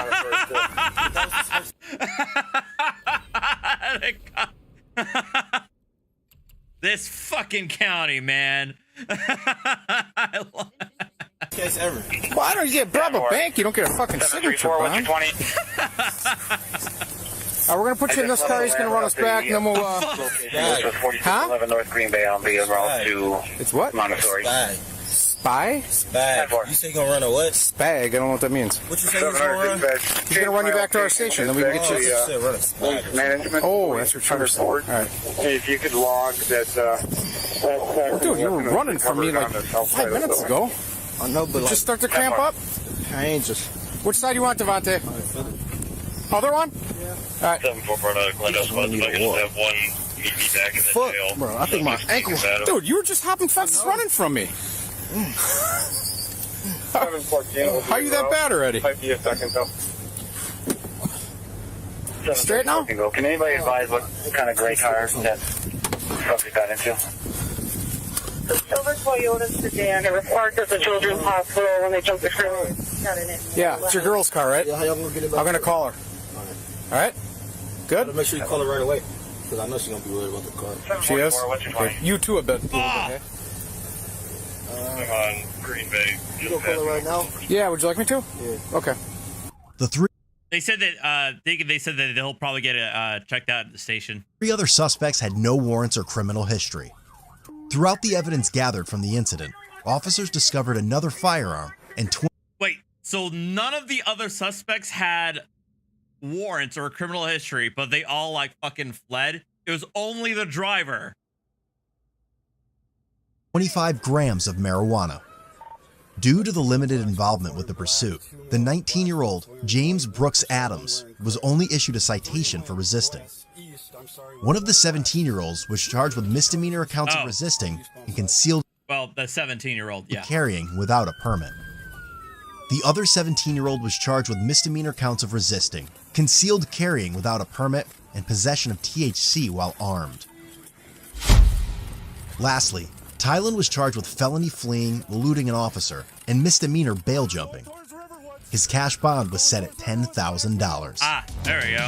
This fucking county, man. I love it. Case ever. Well, I don't get rob a bank, you don't get a fucking signature bond. We're gonna put you in this car, he's gonna run us back, and then we'll, Huh? North Green Bay on the route to It's what? Montessori. Spy? Spag. You say you gonna run a what? Spag, I don't know what that means. What you say you was gonna run? He's gonna run you back to our station, then we can get you. You said run a spag. Management. Oh, that's what you were saying. Alright. If you could log that. Dude, you were running from me like 5 minutes ago. I know, but like, Just start to cramp up? I ain't just. Which side do you want, Devontae? Other one? Alright. 744 Glendale, have one meet me back in the Fuck, jail. bro. I think my ankle. Dude, you were just hopping fences running from me. 714. How are you that bad already? Might be a second though. Straight now? Can anybody advise what kind of gray car that subject got into? The silver Toyota sedan that was parked at the Children's Hospital when they jumped the curb. Yeah, it's your girl's car, right? Yeah, how y'all gonna get it back? I'm gonna call her. Alright? Good? Make sure you call her right away. Because I know she's gonna be worried about the car. She is? Okay. You too a bit. Okay. I'm on Green Bay. You gonna call her right now? Yeah, would you like me to? Yeah. Okay. The three They said that they said that they'll probably get it checked out at the station. other suspects had no warrants or criminal history. Throughout the evidence gathered from the incident, officers discovered another firearm and Wait, so none of the other suspects had warrants or criminal history, but they all like fucking fled? It was only the driver. 25 grams of marijuana. Due to the limited involvement with the pursuit, the 19-year-old James Brooks Adams was only issued a citation for resisting. One of the 17-year-olds was charged with misdemeanor accounts of resisting and concealed Well, the 17-year-old, yeah. carrying without a permit. The other 17-year-old was charged with misdemeanor counts of resisting, concealed carrying without a permit, and possession of THC while armed. Lastly, Tylen was charged with felony fleeing, eluding an officer, and misdemeanor bail jumping. His cash bond was set at $10,000. Ah, there we go.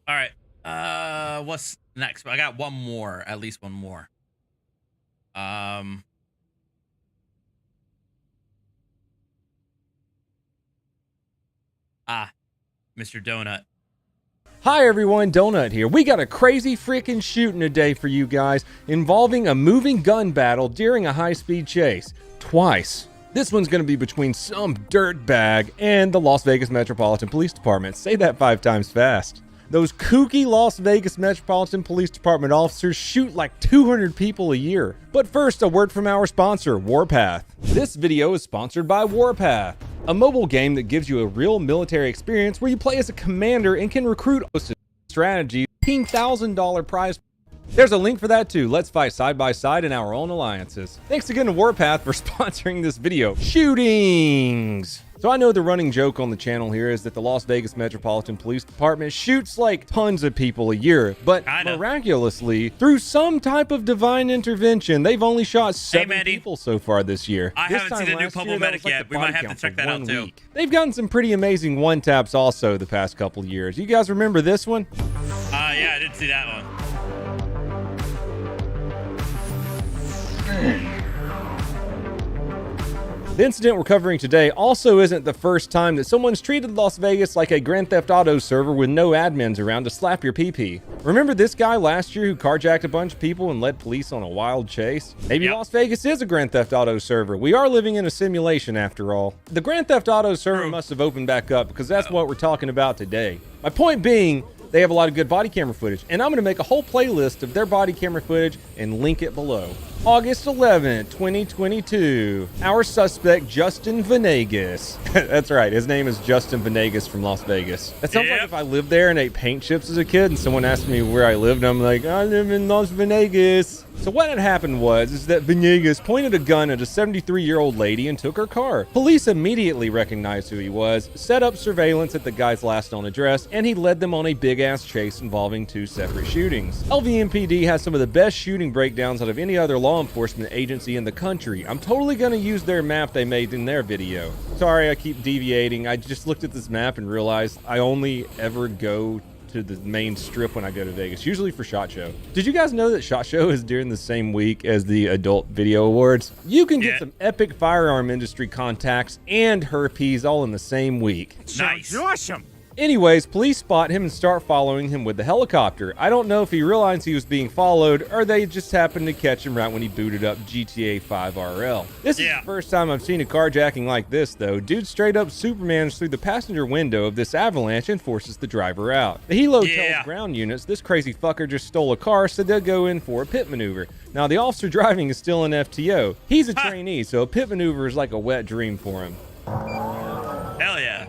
All right. What's next? I got one more, at least one more. Mr. Donut. Hi everyone, Donut here. We got a crazy freaking shooting today for you guys involving a moving gun battle during a high-speed chase. Twice. This one's going to be between some dirtbag and the Las Vegas Metropolitan Police Department. Say that 5 times fast. Those kooky Las Vegas Metropolitan Police Department officers shoot like 200 people a year. But first, a word from our sponsor, Warpath. This video is sponsored by Warpath, a mobile game that gives you a real military experience where you play as a commander and can recruit strategy, $15,000 prize. There's a link for that too. Let's fight side by side in our own alliances. Thanks again to Warpath for sponsoring this video. Shootings! So I know the running joke on the channel here is that the Las Vegas Metropolitan Police Department shoots like tons of people a year, but miraculously, through some type of divine intervention, they've only shot 7 people so far this year. I haven't seen the new Purple Medic yet. We might have to check that out too. They've gotten some pretty amazing one-taps also the past couple years. You guys remember this one? Yeah, I did see that one. The incident we're covering today also isn't the first time that someone's treated Las Vegas like a Grand Theft Auto server with no admins around to slap your PP. Remember this guy last year who carjacked a bunch of people and led police on a wild chase? Maybe Las Vegas is a Grand Theft Auto server. We are living in a simulation after all. The Grand Theft Auto server must have opened back up because that's what we're talking about today. My point being, they have a lot of good body camera footage, and I'm going to make a whole playlist of their body camera footage and link it below. August 11th, 2022. Our suspect, Justin Venegas. That's right, his name is Justin Venegas from Las Vegas. That sounds like if I lived there and ate paint chips as a kid and someone asked me where I lived, I'm like, I live in Las Vegas. So what had happened was that Venegas pointed a gun at a 73-year-old lady and took her car. Police immediately recognized who he was, set up surveillance at the guy's last known address, and he led them on a big-ass chase involving 2 separate shootings. LVMPD has some of the best shooting breakdowns out of any other law enforcement agency in the country. I'm totally going to use their map they made in their video. Sorry, I keep deviating. I just looked at this map and realized I only ever go to the main strip when I go to Vegas, usually for SHOT Show. Did you guys know that SHOT Show is during the same week as the Adult Video Awards? You can get some epic firearm industry contacts and herpes all in the same week. Nice. Awesome. Anyways, police spot him and start following him with the helicopter. I don't know if he realized he was being followed or they just happened to catch him right when he booted up GTA 5 RL. This is the first time I've seen a carjacking like this though. Dude straight up Supermans through the passenger window of this avalanche and forces the driver out. The helo tells ground units this crazy fucker just stole a car, so they'll go in for a pit maneuver. Now the officer driving is still an FTO. He's a trainee, so a pit maneuver is like a wet dream for him. Hell yeah.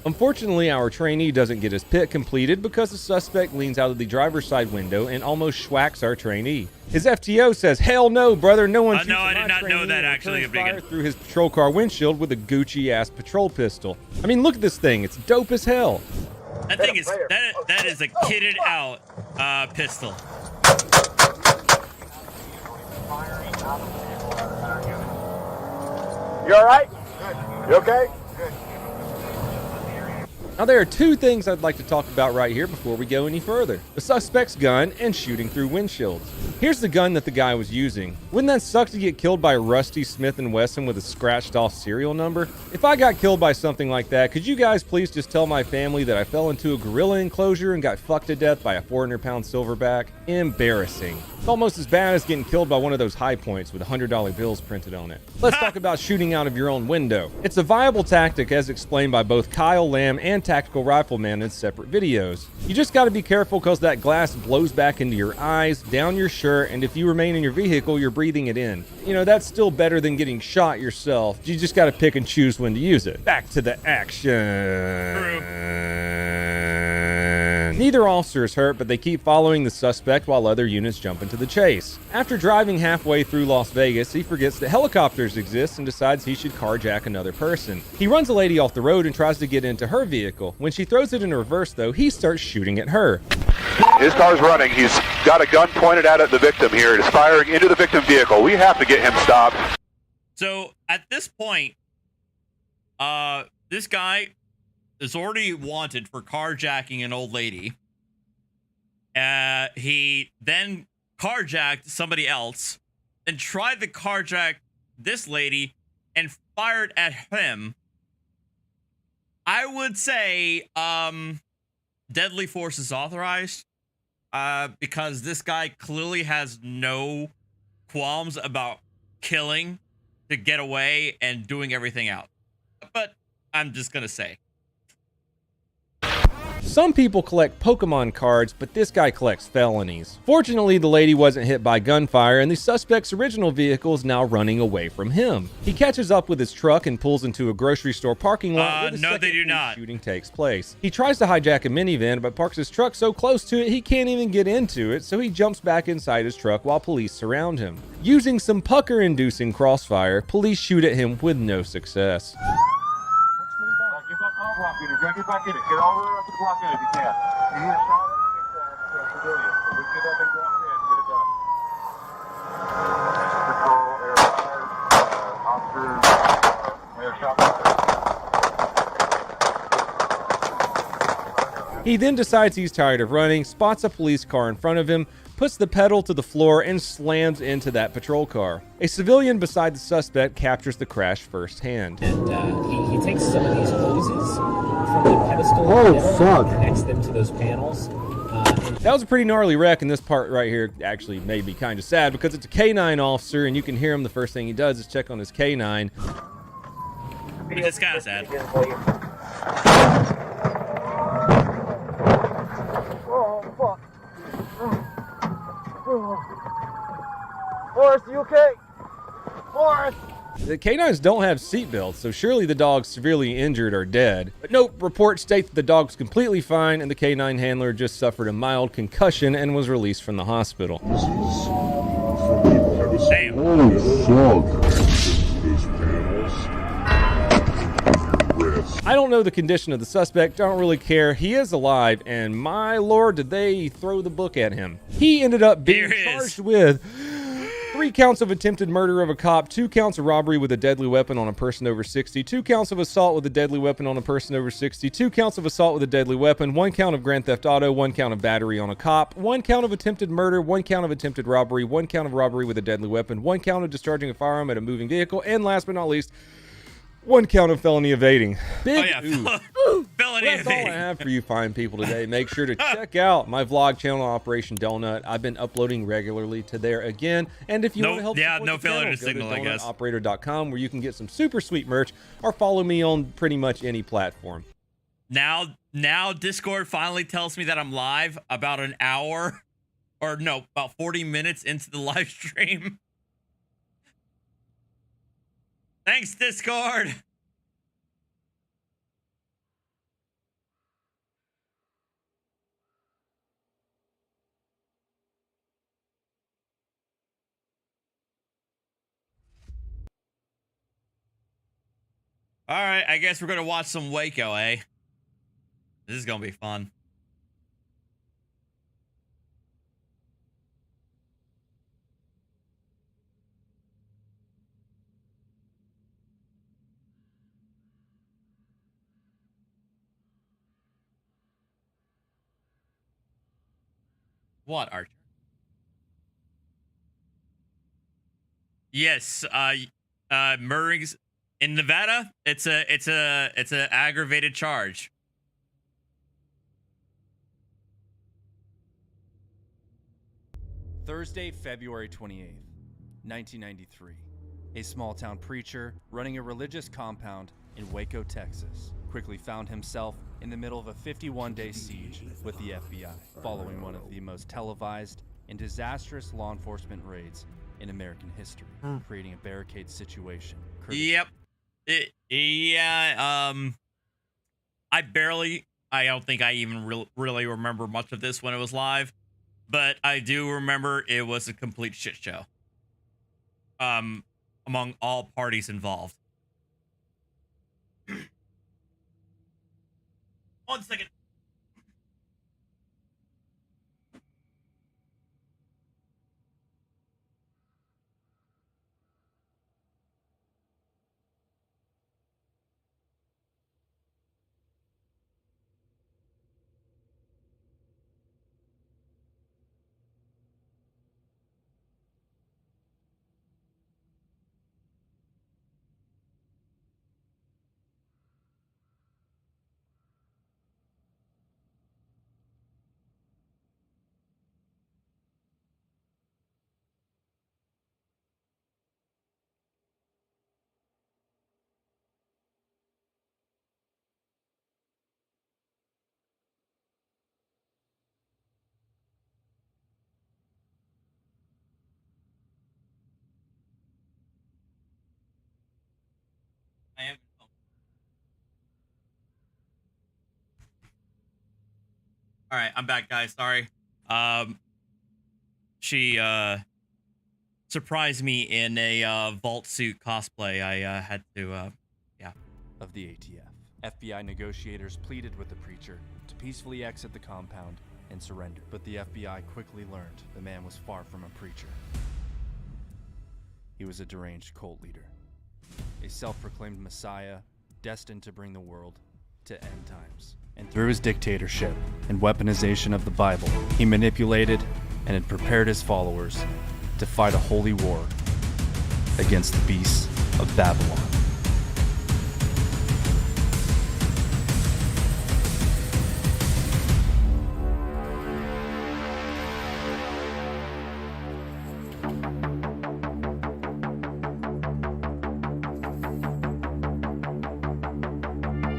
Unfortunately, our trainee doesn't get his pit completed because the suspect leans out of the driver's side window and almost schwacks our trainee. His FTO says, "Hell no, brother, no one shoots no, I my did not know that actually. fire through his patrol car windshield with a Gucci-ass patrol pistol." I mean, look at this thing. It's dope as hell. That thing is that is a kitted out pistol. You all right? You okay? Now, there are two things I'd like to talk about right here before we go any further. The suspect's gun and shooting through windshields. Here's the gun that the guy was using. Wouldn't that suck to get killed by a rusty Smith & Wesson with a scratched off serial number? If I got killed by something like that, could you guys please just tell my family that I fell into a gorilla enclosure and got fucked to death by a 400-pound silverback? Embarrassing. It's almost as bad as getting killed by one of those high points with $100 bills printed on it. Let's talk about shooting out of your own window. It's a viable tactic as explained by both Kyle Lamb and Tactical Rifleman in separate videos. You just gotta be careful because that glass blows back into your eyes, down your shirt, and if you remain in your vehicle, you're breathing it in. You know, that's still better than getting shot yourself. You just gotta pick and choose when to use it. Back to the action. Neither officer is hurt, but they keep following the suspect while other units jump into the chase. After driving halfway through Las Vegas, he forgets that helicopters exist and decides he should carjack another person. He runs a lady off the road and tries to get into her vehicle. When she throws it in reverse, though, he starts shooting at her. His car's running. He's got a gun pointed out at the victim here. It is firing into the victim vehicle. We have to get him stopped. So at this point, this guy is already wanted for carjacking an old lady. He then carjacked somebody else and tried to carjack this lady and fired at him. I would say deadly force is authorized because this guy clearly has no qualms about killing to get away and doing everything out. But I'm just gonna say. Some people collect Pokemon cards, but this guy collects felonies. Fortunately, the lady wasn't hit by gunfire, and the suspect's original vehicle is now running away from him. He catches up with his truck and pulls into a grocery store parking lot where the no, they do not. shooting takes place. He tries to hijack a minivan, but parks his truck so close to it he can't even get into it, so he jumps back inside his truck while police surround him. Using some pucker-inducing crossfire, police shoot at him with no success. Get back in it. Get all the way up to the block in if you can. You need a shot? It's civilian. So we get that thing blocked in. Get it done. Patrol, air fire, officer, mayor shop. He then decides he's tired of running, spots a police car in front of him, puts the pedal to the floor, and slams into that patrol car. A civilian beside the suspect captures the crash firsthand. And he takes some of these hoses from the pedestal and connects them to those panels. That was a pretty gnarly wreck, and this part right here actually made me kind of sad because it's a K9 officer, and you can hear him. The first thing he does is check on his K9. It's kind of sad. Oh, fuck. Forrest, you okay? Forrest! The K9s don't have seatbelts, so surely the dog's severely injured or dead. But nope, reports state that the dog's completely fine and the K9 handler just suffered a mild concussion and was released from the hospital. Damn. I don't know the condition of the suspect, don't really care. He is alive, and my lord, did they throw the book at him. He ended up being charged with 3 counts of attempted murder of a cop, 2 counts of robbery with a deadly weapon on a person over 60, 2 counts of assault with a deadly weapon on a person over 60, 2 counts of assault with a deadly weapon, 1 count of grand theft auto, 1 count of battery on a cop, 1 count of attempted murder, 1 count of attempted robbery, 1 count of robbery with a deadly weapon, 1 count of discharging a firearm at a moving vehicle, and last but not least, 1 count of felony evading. Big Felony That's all I have for you fine people today. Make sure to check out my vlog channel, Operation Donut. I've been uploading regularly to there again. And if you want to help support the channel, go to donutoperator.com where you can get some super sweet merch or follow me on pretty much any platform. Now Discord finally tells me that I'm live about an hour, or no, about 40 minutes into the live stream. Thanks, Discord. All right, I guess we're going to watch some Waco, eh? This is gonna be fun. What, Archer? Yes, murderings in Nevada. It's a aggravated charge. Thursday, February 28th, 1993. A small-town preacher running a religious compound in Waco, Texas, quickly found himself in the middle of a 51-day siege with the FBI, following one of the most televised and disastrous law enforcement raids in American history, creating a barricade situation. Yep. Yeah. I don't think I even really remember much of this when it was live, but I do remember it was a complete shit show. Among all parties involved. 1 second. All right, I'm back, guys. Sorry. She surprised me in a vault suit cosplay. I had to yeah. Of the ATF. FBI negotiators pleaded with the preacher to peacefully exit the compound and surrender, but the FBI quickly learned the man was far from a preacher. He was a deranged cult leader, a self-proclaimed messiah destined to bring the world to end times. And through his dictatorship and weaponization of the Bible, he manipulated and had prepared his followers to fight a holy war against the beasts of Babylon.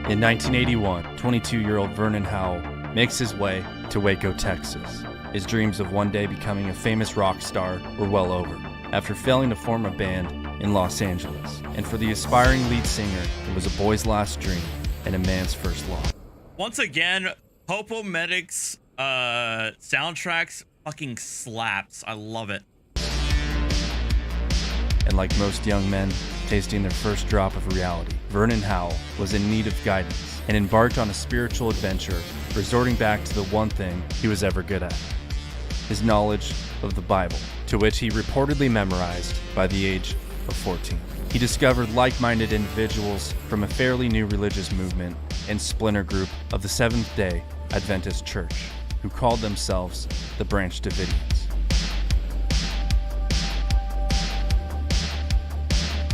In 1981, 22-year-old Vernon Howell makes his way to Waco, Texas. His dreams of one day becoming a famous rock star were well over, after failing to form a band in Los Angeles. And for the aspiring lead singer, it was a boy's last dream and a man's first love. Once again, Popo Medic's soundtracks fucking slaps. I love it. And like most young men tasting their first drop of reality, Vernon Howell was in need of guidance and embarked on a spiritual adventure, resorting back to the one thing he was ever good at: his knowledge of the Bible, to which he reportedly memorized by the age of 14. He discovered like-minded individuals from a fairly new religious movement and splinter group of the Seventh-day Adventist Church, who called themselves the Branch Davidians.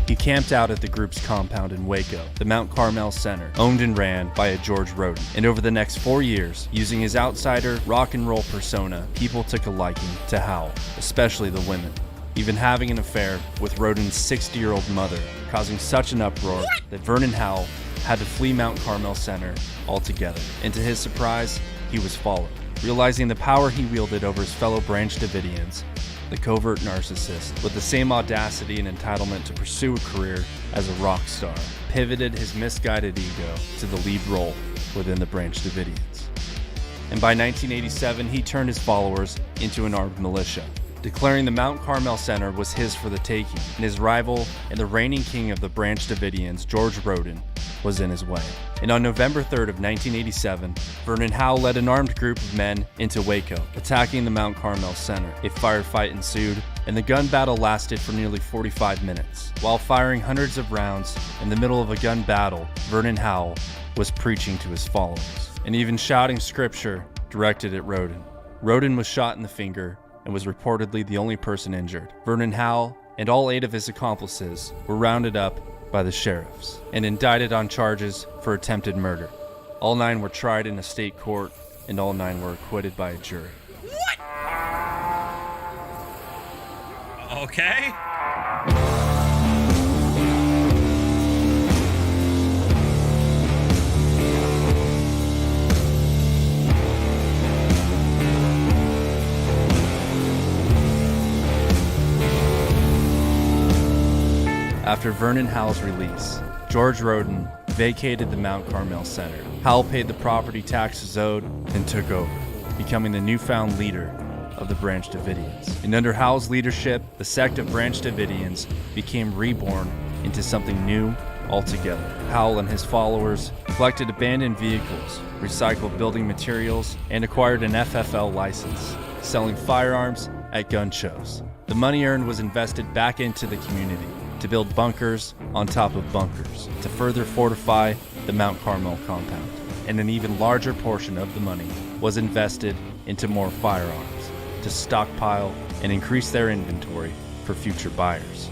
He camped out at the group's compound in Waco, the Mount Carmel Center, owned and ran by a George Roden. And over the next 4 years, using his outsider rock and roll persona, people took a liking to Howell, especially the women, even having an affair with Roden's 60-year-old mother, causing such an uproar that Vernon Howell had to flee Mount Carmel Center altogether. And to his surprise, he was followed. Realizing the power he wielded over his fellow Branch Davidians, the covert narcissist, with the same audacity and entitlement to pursue a career as a rock star, pivoted his misguided ego to the lead role within the Branch Davidians. And by 1987, he turned his followers into an armed militia, declaring the Mount Carmel Center was his for the taking, and his rival and the reigning king of the Branch Davidians, George Roden, was in his way. And on November 3rd of 1987, Vernon Howell led an armed group of men into Waco, attacking the Mount Carmel Center. A firefight ensued, and the gun battle lasted for nearly 45 minutes. While firing hundreds of rounds in the middle of a gun battle, Vernon Howell was preaching to his followers, and even shouting scripture directed at Roden. Roden was shot in the finger and was reportedly the only person injured. Vernon Howell and all 8 of his accomplices were rounded up by the sheriffs and indicted on charges for attempted murder. All 9 were tried in a state court, and all 9 were acquitted by a jury. What? Okay. After Vernon Howell's release, George Roden vacated the Mount Carmel Center. Howell paid the property taxes owed and took over, becoming the newfound leader of the Branch Davidians. And under Howell's leadership, the sect of Branch Davidians became reborn into something new altogether. Howell and his followers collected abandoned vehicles, recycled building materials, and acquired an FFL license, selling firearms at gun shows. The money earned was invested back into the community to build bunkers on top of bunkers to further fortify the Mount Carmel compound. And an even larger portion of the money was invested into more firearms to stockpile and increase their inventory for future buyers,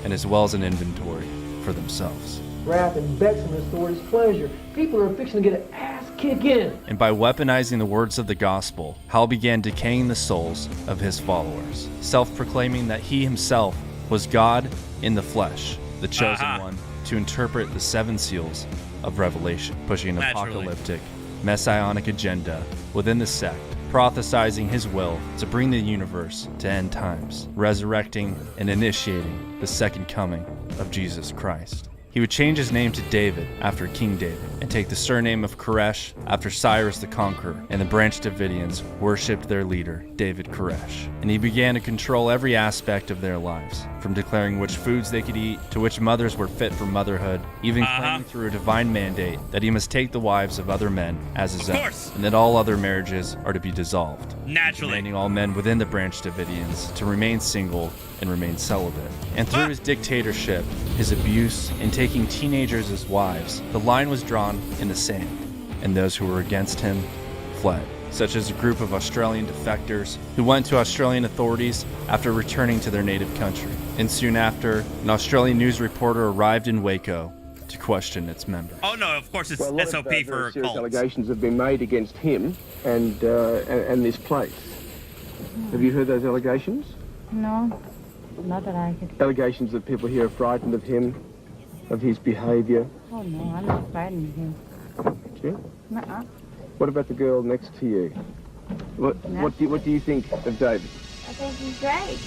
and as well as an inventory for themselves. Wrath and vexing for his pleasure. People are fixing to get an ass kicking. And by weaponizing the words of the gospel, Howell began decaying the souls of his followers, self-proclaiming that he himself was God in the flesh, the chosen one to interpret the 7 seals of Revelation, pushing an apocalyptic, messianic agenda within the sect, prophesizing his will to bring the universe to end times, resurrecting and initiating the second coming of Jesus Christ. He would change his name to David after King David, and take the surname of Koresh after Cyrus the Conqueror, and the Branch Davidians worshipped their leader, David Koresh. And he began to control every aspect of their lives, from declaring which foods they could eat, to which mothers were fit for motherhood, even claiming through a divine mandate that he must take the wives of other men as his own, and that all other marriages are to be dissolved. Naturally. Commanding all men within the Branch Davidians to remain single and remain celibate. And through his dictatorship, his abuse, and taking teenagers as wives, the line was drawn in the sand, and those who were against him fled, such as a group of Australian defectors who went to Australian authorities after returning to their native country. And soon after, an Australian news reporter arrived in Waco to question its members. Oh no, of course it's SOP for serious cults. allegations have been made against him and this place. Have you heard those allegations? No, not that I could. Allegations that people here are frightened of him, of his behaviour. Oh no, I'm not frightened of him. Yeah? Nuh-uh. What about the girl next to you? What do you think of David? I think he's great.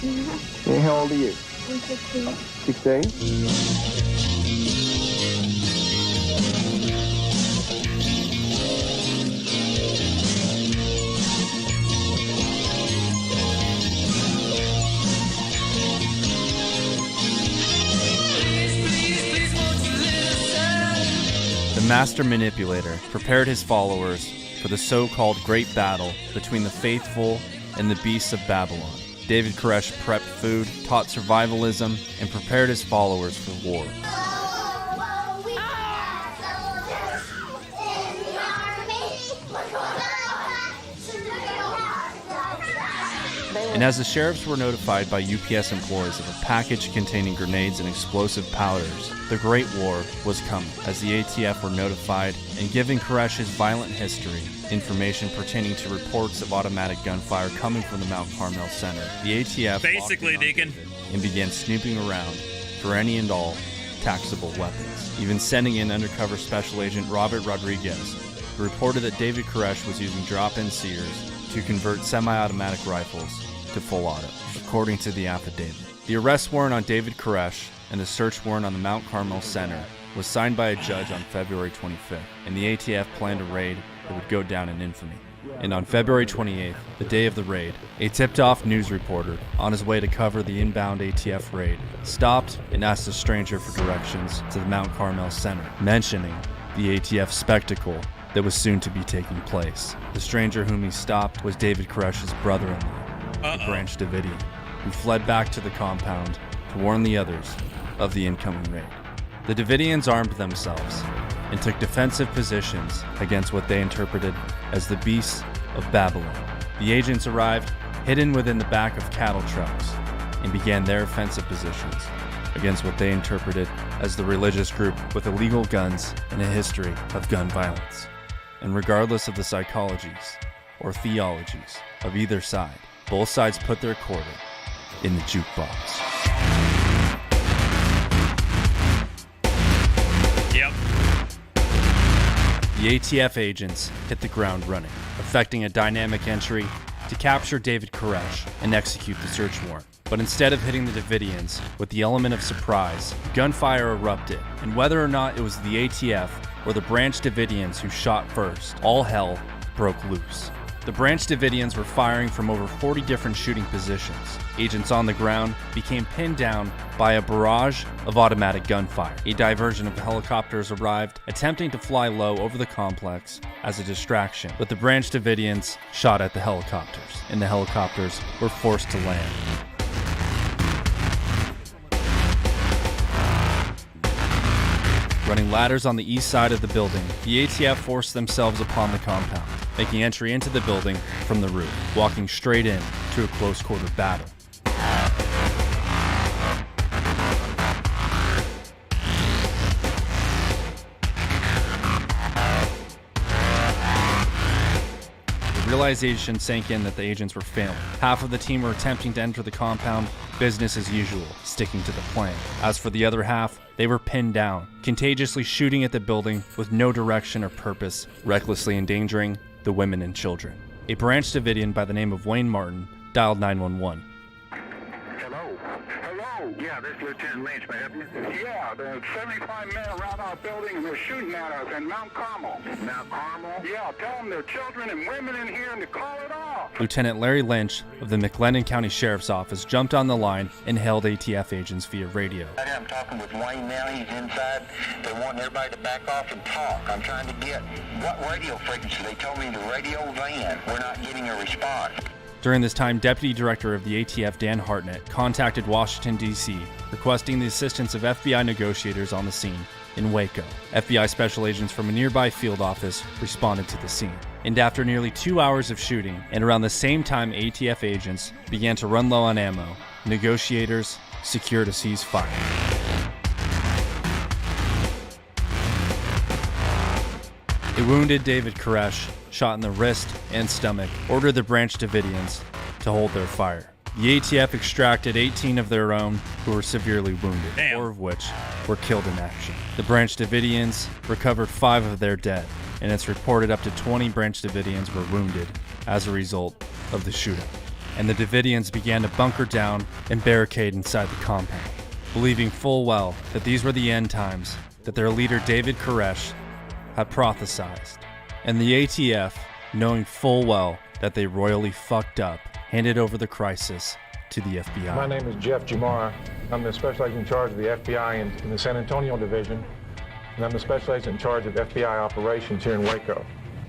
Yeah, how old are you? I'm 16. 16? The master manipulator prepared his followers for the so-called Great Battle between the faithful and the beasts of Babylon. David Koresh prepped food, taught survivalism, and prepared his followers for war. And as the sheriffs were notified by UPS employees of a package containing grenades and explosive powders, the Great War was coming, as the ATF were notified and giving Koresh his violent history, information pertaining to reports of automatic gunfire coming from the Mount Carmel Center. The ATF basically, Deacon, and began snooping around for any and all taxable weapons, even sending in undercover Special Agent Robert Rodriguez, who reported that David Koresh was using drop-in sears to convert semi-automatic rifles to full auto, according to the affidavit. The arrest warrant on David Koresh and the search warrant on the Mount Carmel Center was signed by a judge on February 25th, and the ATF planned a raid that would go down in infamy. And on February 28th, the day of the raid, a tipped-off news reporter on his way to cover the inbound ATF raid stopped and asked a stranger for directions to the Mount Carmel Center, mentioning the ATF spectacle that was soon to be taking place. The stranger whom he stopped was David Koresh's brother-in-law, Branch Davidian, who fled back to the compound to warn the others of the incoming raid. The Davidians armed themselves and took defensive positions against what they interpreted as the beasts of Babylon. The agents arrived hidden within the back of cattle trucks and began their offensive positions against what they interpreted as the religious group with illegal guns and a history of gun violence. And regardless of the psychologies or theologies of either side, both sides put their quarter in the jukebox. Yep. The ATF agents hit the ground running, effecting a dynamic entry to capture David Koresh and execute the search warrant. But instead of hitting the Davidians with the element of surprise, gunfire erupted, and whether or not it was the ATF or the Branch Davidians who shot first, all hell broke loose. The Branch Davidians were firing from over 40 different shooting positions. Agents on the ground became pinned down by a barrage of automatic gunfire. A diversion of helicopters arrived, attempting to fly low over the complex as a distraction, but the Branch Davidians shot at the helicopters, and the helicopters were forced to land. Running ladders on the east side of the building, the ATF forced themselves upon the compound, making entry into the building from the roof, walking straight in to a close-quarter battle. The realization sank in that the agents were failing. Half of the team were attempting to enter the compound, business as usual, sticking to the plan. As for the other half, they were pinned down, contagiously shooting at the building with no direction or purpose, recklessly endangering the women and children. A Branch Davidian by the name of Wayne Martin dialed 911. Yeah, this is Lieutenant Lynch. May I help you? Yeah, there's 75 men around our building and they're shooting at us in Mount Carmel. Mount Carmel? Yeah, tell them there are children and women in here and to call it off. Lieutenant Larry Lynch of the McLennan County Sheriff's Office jumped on the line and hailed ATF agents via radio. I'm talking with Wayne now. He's inside. They want everybody to back off and talk. I'm trying to get what radio frequency. They told me the radio van. We're not getting a response. During this time, Deputy Director of the ATF, Dan Hartnett, contacted Washington, D.C., requesting the assistance of FBI negotiators on the scene in Waco. FBI special agents from a nearby field office responded to the scene. And after nearly 2 hours of shooting, and around the same time ATF agents began to run low on ammo, negotiators secured a ceasefire. A wounded David Koresh, shot in the wrist and stomach, ordered the Branch Davidians to hold their fire. The ATF extracted 18 of their own who were severely wounded, 4 of which were killed in action. The Branch Davidians recovered 5 of their dead, and it's reported up to 20 Branch Davidians were wounded as a result of the shootout. And the Davidians began to bunker down and barricade inside the compound, believing full well that these were the end times that their leader David Koresh had prophesized. And the ATF, knowing full well that they royally fucked up, handed over the crisis to the FBI. My name is Jeff Jamar. I'm the special agent in charge of the FBI in the San Antonio division, and I'm the special agent in charge of FBI operations here in Waco.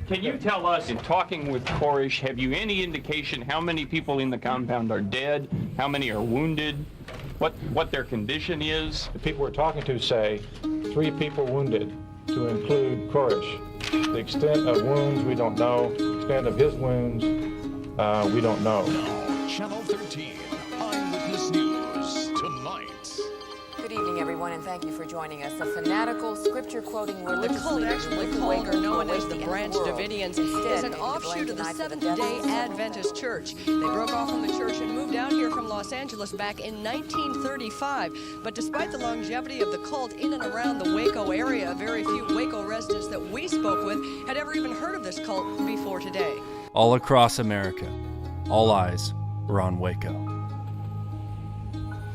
Can you tell us, in talking with Koresh, have you any indication how many people in the compound are dead, how many are wounded, what their condition is? The people we're talking to say 3 people wounded, to include Koresh. The extent of wounds, we don't know. The extent of his wounds, we don't know. Channel 13, Eyewitness News, tonight. Good evening, everyone, and thank you for joining us. The fanatical, scripture-quoting religious cult, leader, actually called or known as the Branch Davidians, is an offshoot of the Seventh-day Adventist Church. They broke off from the church and moved out here from Los Angeles back in 1935. But despite the longevity of the cult in and around the Waco area, very few Waco residents that we spoke with had ever even heard of this cult before today. All across America, all eyes were on Waco.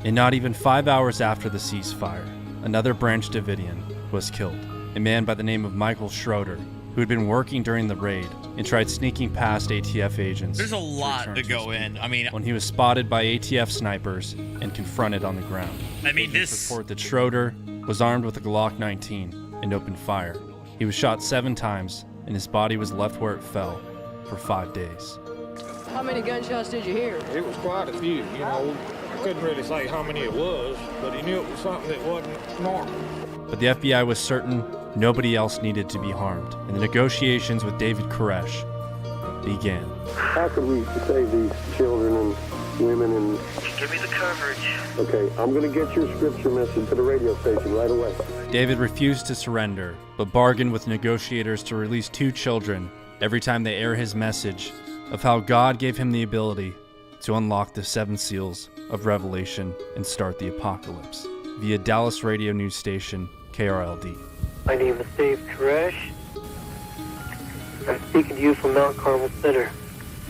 And not even 5 hours after the ceasefire, another Branch Davidian was killed. A man by the name of Michael Schroeder who had been working during the raid and tried sneaking past ATF agents. There's a lot to return go his in. people I mean, when he was spotted by ATF snipers and confronted on the ground. I mean, Agents this report that Schroeder was armed with a Glock 19 and opened fire. He was shot 7 times, and his body was left where it fell for 5 days. How many gunshots did you hear? It was quite a few, you know. I couldn't really say how many it was, but he knew it was something that wasn't normal. But the FBI was certain nobody else needed to be harmed, and the negotiations with David Koresh began. How could we save these children and women and... Give me the coverage. Okay, I'm going to get your scripture message to the radio station right away. David refused to surrender, but bargained with negotiators to release 2 children every time they air his message of how God gave him the ability to unlock the 7 seals of Revelation and start the apocalypse via Dallas radio news station KRLD. My name is Dave Koresh. I'm speaking to you from Mount Carmel Center.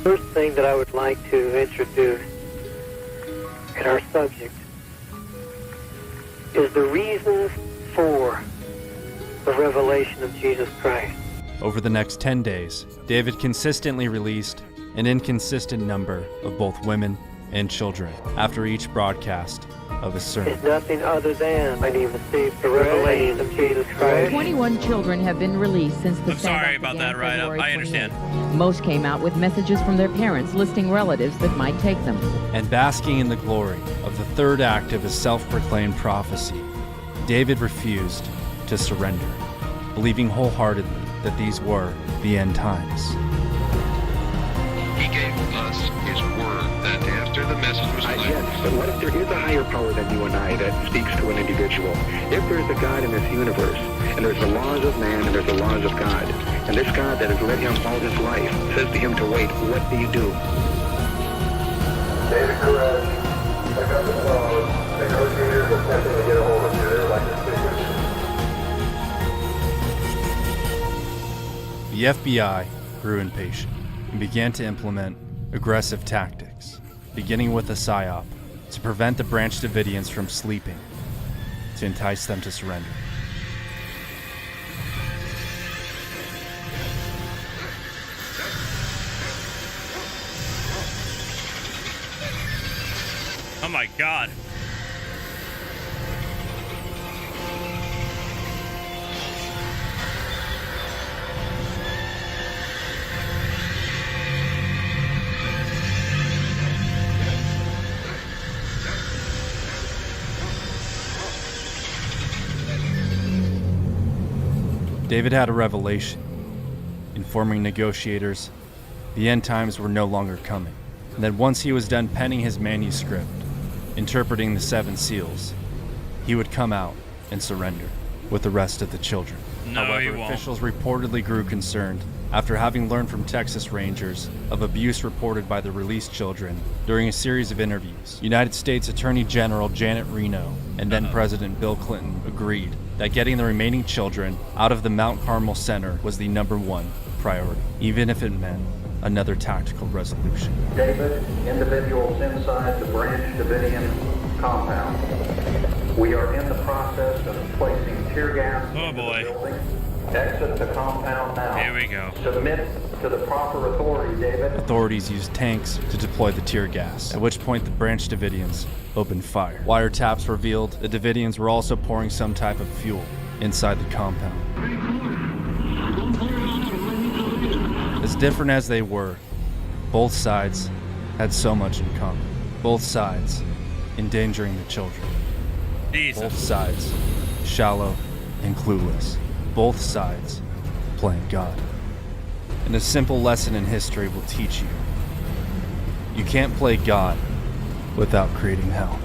First thing that I would like to introduce in our subject is the reasons for the revelation of Jesus Christ. Over the next 10 days, David consistently released an inconsistent number of both women and children after each broadcast of his sermon. It's nothing other than my name is Dave, the revelation of Jesus Christ. 21 children have been released since the I'm sorry about that write-up. I understand. Most came out with messages from their parents listing relatives that might take them. And basking in the glory of the third act of his self-proclaimed prophecy, David refused to surrender, believing wholeheartedly that these were the end times. He gave us his word that after the message was delivered. Yes, but what if there is a higher power than you and I that speaks to an individual? If there's a God in this universe, and there's the laws of man and there's the laws of God, and this God that has led him all his life says to him to wait, what do you do? David Koresh, I got the phone. Negotiators attempting to get a hold of you. They're like to speak with you. The FBI grew impatient and began to implement aggressive tactics, beginning with a psyop to prevent the Branch Davidians from sleeping, to entice them to surrender. oh my God. David had a revelation, informing negotiators the end times were no longer coming, and that once he was done penning his manuscript, interpreting the 7 seals, he would come out and surrender with the rest of the children. No, However, he won't. officials reportedly grew concerned after having learned from Texas Rangers of abuse reported by the released children during a series of interviews. United States Attorney General Janet Reno and then President Bill Clinton agreed that getting the remaining children out of the Mount Carmel Center was the #1 priority, even if it meant another tactical resolution. David, individuals inside the Branch Davidian compound. We are in the process of placing tear gas into the building. Exit the compound now. Here we go. Submit to the proper authority, David. Authorities used tanks to deploy the tear gas, at which point the Branch Davidians opened fire. Wiretaps revealed the Davidians were also pouring some type of fuel inside the compound. As different as they were, both sides had so much in common. Both sides endangering the children. Jesus. Both sides shallow and clueless. Both sides playing God. And a simple lesson in history will teach you. You can't play God without creating hell.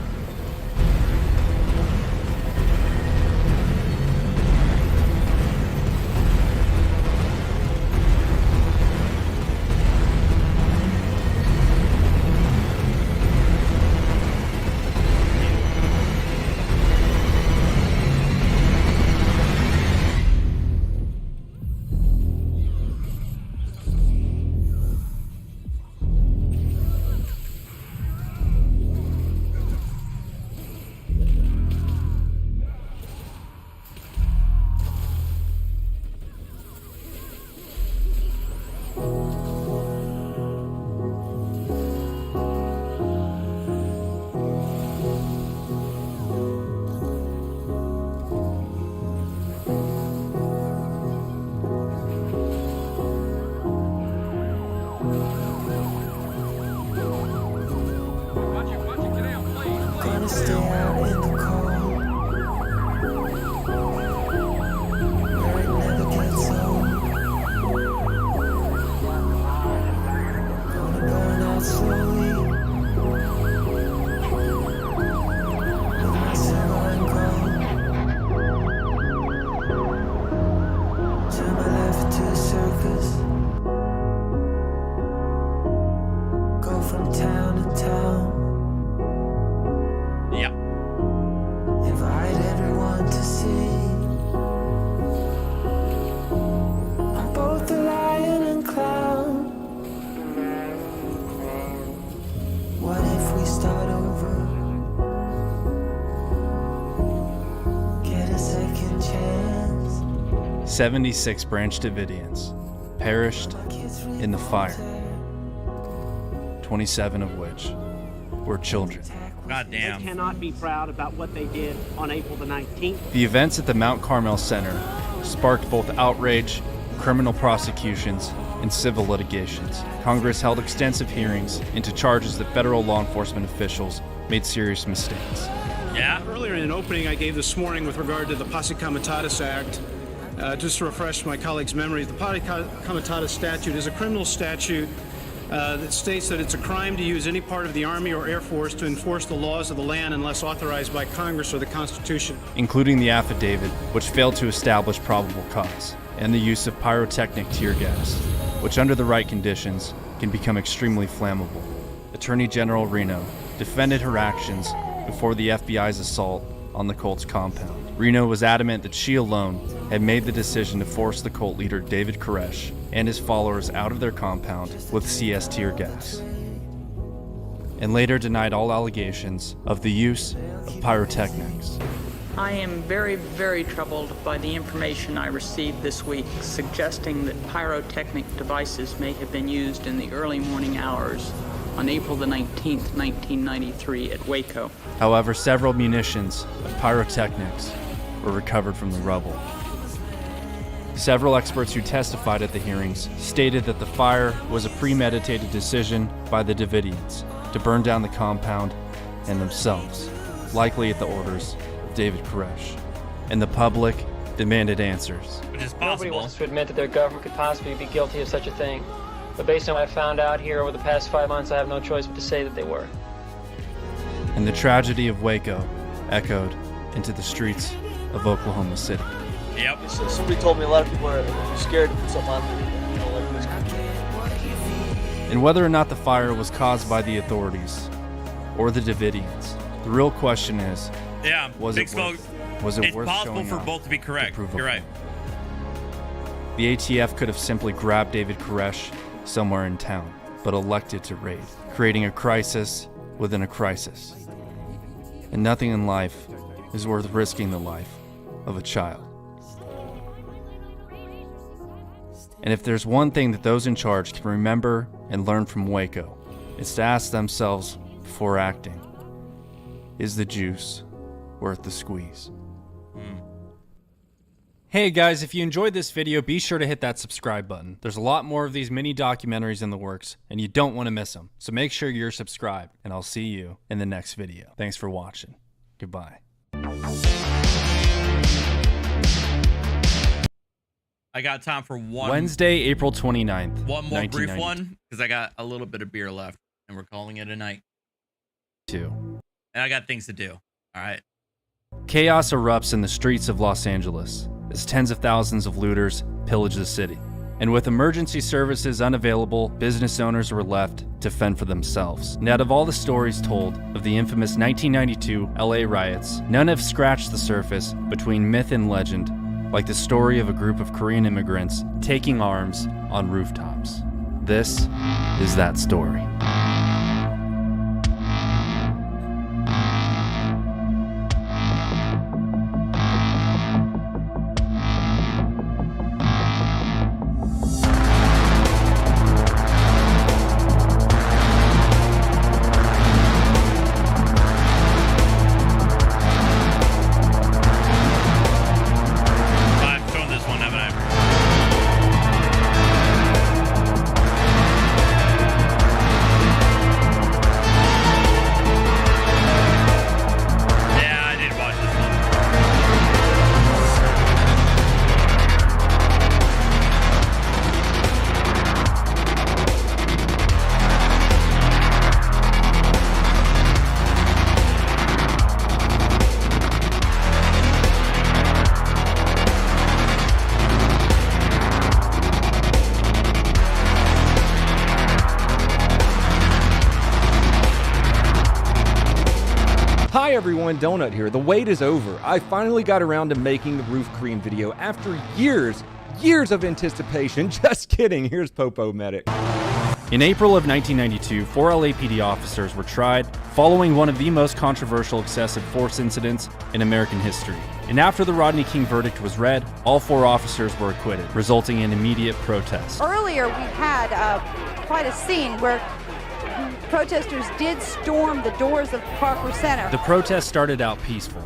76 Branch Davidians perished in the fire, 27 of which were children. God damn. They cannot be proud about what they did on April the 19th. The events at the Mount Carmel Center sparked both outrage, criminal prosecutions, and civil litigations. Congress held extensive hearings into charges that federal law enforcement officials made serious mistakes. Yeah. Earlier in an opening I gave this morning with regard to the Posse Comitatus Act, just to refresh my colleagues' memories, the Posse Comitatus statute is a criminal statute that states that it's a crime to use any part of the Army or Air Force to enforce the laws of the land unless authorized by Congress or the Constitution. Including the affidavit, which failed to establish probable cause, and the use of pyrotechnic tear gas, which under the right conditions can become extremely flammable. Attorney General Reno defended her actions before the FBI's assault on the cult's compound. Reno was adamant that she alone had made the decision to force the cult leader David Koresh and his followers out of their compound with CS tear gas, and later denied all allegations of the use of pyrotechnics. I am very, very troubled by the information I received this week suggesting that pyrotechnic devices may have been used in the early morning hours on April the 19th, 1993 at Waco. However, several munitions of pyrotechnics were recovered from the rubble. Several experts who testified at the hearings stated that the fire was a premeditated decision by the Davidians to burn down the compound and themselves, likely at the orders of David Koresh. And the public demanded answers. Which is Nobody possible. wants to admit that their government could possibly be guilty of such a thing. But based on what I found out here over the past 5 months, I have no choice but to say that they were. And the tragedy of Waco echoed into the streets of Oklahoma City. Yep. So somebody told me a lot of people are scared to put something on, like this. And whether or not the fire was caused by the authorities or the Davidians, the real question is, Yeah. was Big it Smoke. worth It's showing possible for up both to be correct. prove a You're right. point? The ATF could have simply grabbed David Koresh somewhere in town, but elected to raid, creating a crisis within a crisis. And nothing in life is worth risking the life of a child. And if there's one thing that those in charge can remember and learn from Waco, it's to ask themselves before acting, is the juice worth the squeeze? Hey guys, if you enjoyed this video, be sure to hit that subscribe button. There's a lot more of these mini documentaries in the works, and you don't want to miss them. So make sure you're subscribed, and I'll see you in the next video. Thanks for watching. Goodbye. I got time for one. Wednesday, April 29th. One more brief 1992. one, because I got a little bit of beer left, and we're calling it a night. 2. And I got things to do. All right. Chaos erupts in the streets of Los Angeles as tens of thousands of looters pillage the city. And with emergency services unavailable, business owners were left to fend for themselves. And out of all the stories told of the infamous 1992 LA riots, none have scratched the surface between myth and legend, like the story of a group of Korean immigrants taking arms on rooftops. This is that story. I've shown this one, haven't I? Yeah, I did watch this one. Hi everyone, Donut here. The wait is over. I finally got around to making the roof cream video after years of anticipation. Just kidding. Here's Popo Medic. In April of 1992, 4 LAPD officers were tried following one of the most controversial excessive force incidents in American history. And after the Rodney King verdict was read, all 4 officers were acquitted, resulting in immediate protest. Earlier, we had quite a scene where protesters did storm the doors of Parker Center. The protest started out peaceful,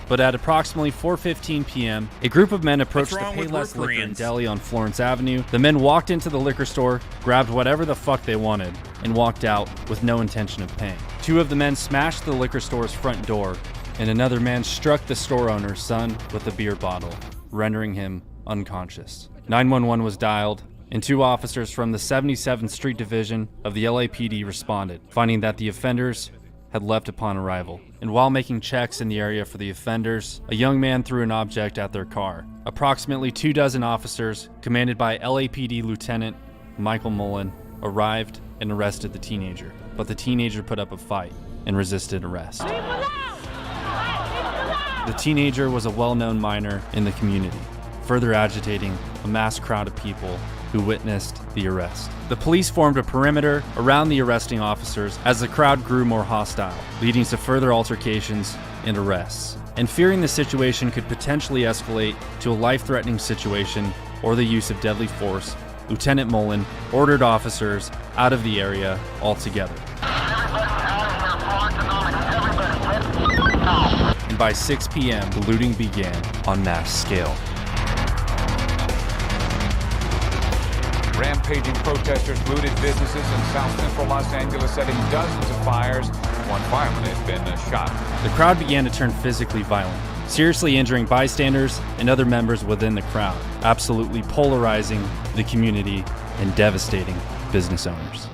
but at approximately 4:15 p.m., a group of men approached the Payless Liquor and Deli on Florence Avenue. The men walked into the liquor store, grabbed whatever the fuck they wanted, and walked out with no intention of paying. 2 of the men smashed the liquor store's front door, and another man struck the store owner's son with a beer bottle, rendering him unconscious. 911 was dialed, and 2 officers from the 77th Street Division of the LAPD responded, finding that the offenders had left upon arrival. And while making checks in the area for the offenders, a young man threw an object at their car. Approximately 24 officers, commanded by LAPD Lieutenant Michael Mullen, arrived and arrested the teenager. But the teenager put up a fight and resisted arrest. The teenager was a well-known minor in the community, further agitating a mass crowd of people who witnessed the arrest. The police formed a perimeter around the arresting officers as the crowd grew more hostile, leading to further altercations and arrests. And fearing the situation could potentially escalate to a life-threatening situation or the use of deadly force, Lieutenant Mullen ordered officers out of the area altogether. And by 6 p.m., the looting began on mass scale. Rampaging protesters looted businesses in South Central Los Angeles, setting dozens of fires. 1 fireman has been shot. The crowd began to turn physically violent, seriously injuring bystanders and other members within the crowd, absolutely polarizing the community and devastating business owners.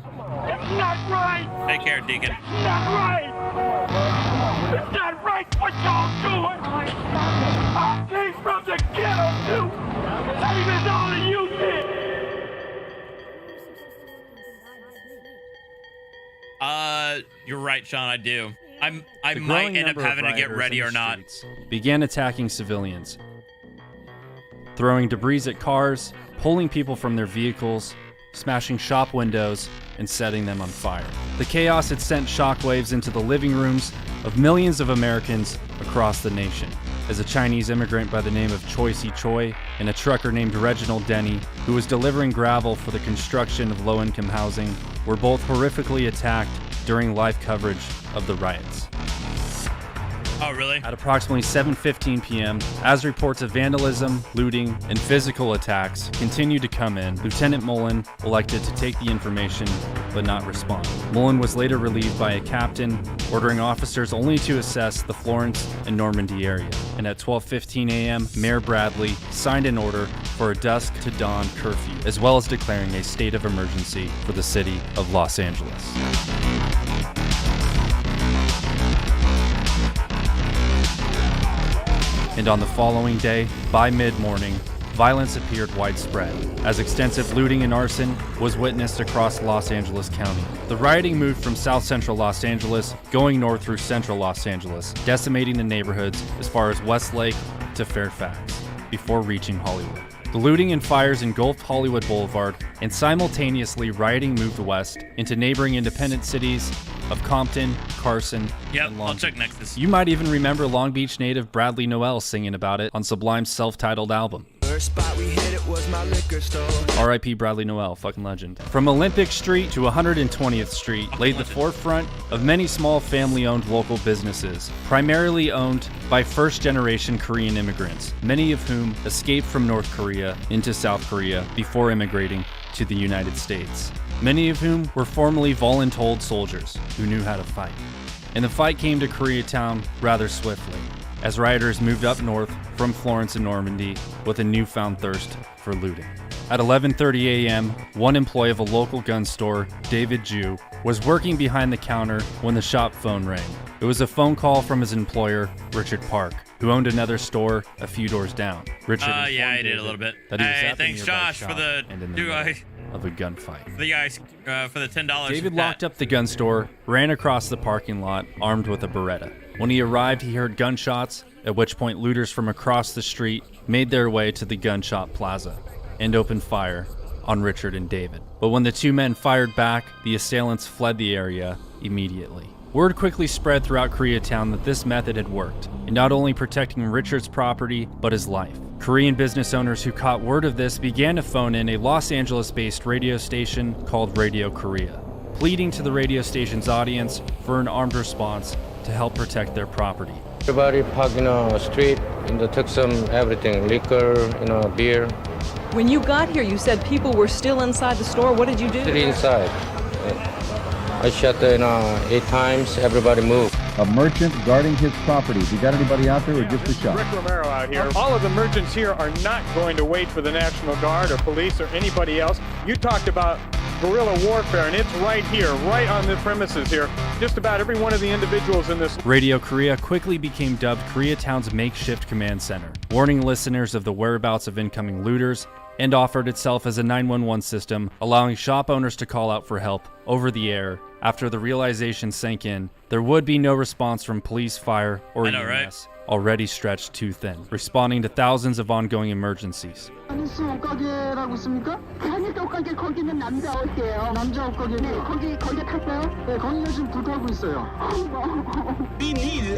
It's not right! Take care, Deacon. It's not right! It's not right what y'all doing! I came from the ghetto too! Same as all of you did! You're right, Sean, I do. I The might growing end up number of having to get rioters ready in or the not. streets began attacking civilians, throwing debris at cars, pulling people from their vehicles, smashing shop windows, and setting them on fire. The chaos had sent shockwaves into the living rooms of millions of Americans across the nation, as a Chinese immigrant by the name of Choi Si-choi and a trucker named Reginald Denny, who was delivering gravel for the construction of low-income housing, were both horrifically attacked during live coverage of the riots. Oh, really? At approximately 7:15 p.m., as reports of vandalism, looting, and physical attacks continued to come in, Lieutenant Mullen elected to take the information but not respond. Mullen was later relieved by a captain, ordering officers only to assess the Florence and Normandy area. And at 12:15 a.m., Mayor Bradley signed an order for a dusk to dawn curfew, as well as declaring a state of emergency for the city of Los Angeles. And on the following day, by mid-morning, violence appeared widespread, as extensive looting and arson was witnessed across Los Angeles County. The rioting moved from South Central Los Angeles, going north through Central Los Angeles, decimating the neighborhoods as far as Westlake to Fairfax, before reaching Hollywood. The looting and fires engulfed Hollywood Boulevard, and simultaneously rioting moved west into neighboring independent cities of Compton, Carson, and Long I'll check Nexus. You might even remember Long Beach native Bradley Noel singing about it on Sublime's self-titled album. First spot we hit it was my liquor store. R.I.P. Bradley Noel, fucking legend. From Olympic Street to 120th Street laid the forefront of many small family-owned local businesses, primarily owned by first-generation Korean immigrants, many of whom escaped from North Korea into South Korea before immigrating to the United States. Many of whom were formerly voluntold soldiers who knew how to fight. And the fight came to Koreatown rather swiftly, as rioters moved up north from Florence and Normandy with a newfound thirst for looting. At 11:30 a.m., one employee of a local gun store, David Jew, was working behind the counter when the shop phone rang. It was a phone call from his employer, Richard Park, who owned another store a few doors down. Richard yeah, I did a little bit. That he was Hey, at the thanks, nearby Josh, for shop the and in the middle of a gunfight. for the $10. David locked up the gun store, ran across the parking lot, armed with a Beretta. When he arrived, he heard gunshots, at which point looters from across the street made their way to the gun shop plaza and opened fire on Richard and David. But when the two men fired back, the assailants fled the area immediately. Word quickly spread throughout Koreatown that this method had worked, in not only protecting Richard's property, but his life. Korean business owners who caught word of this began to phone in a Los Angeles-based radio station called Radio Korea, pleading to the radio station's audience for an armed response to help protect their property. Everybody parked in the street and they took some everything, liquor, beer. When you got here, you said people were still inside the store. What did you do? Sit inside. I shut the 8 times, everybody moved. A merchant guarding his property. You got anybody out there or just a shot? Rick Romero out here. All of the merchants here are not going to wait for the National Guard or police or anybody else. You talked about guerrilla warfare, and it's right here, right on the premises here. Just about every one of the individuals in this. Radio Korea quickly became dubbed Koreatown's makeshift command center, warning listeners of the whereabouts of incoming looters, and offered itself as a 911 system, allowing shop owners to call out for help over the air. After the realization sank in, there would be no response from police, fire, or EMS, already stretched too thin, responding to thousands of ongoing emergencies. 가게라고 있습니까? 아니 옷가게 거기는 남자 옷이에요. 남자 옷가게. 네, 거기에 탔어요? 네, 거기가 지금 불타고 있어요. We need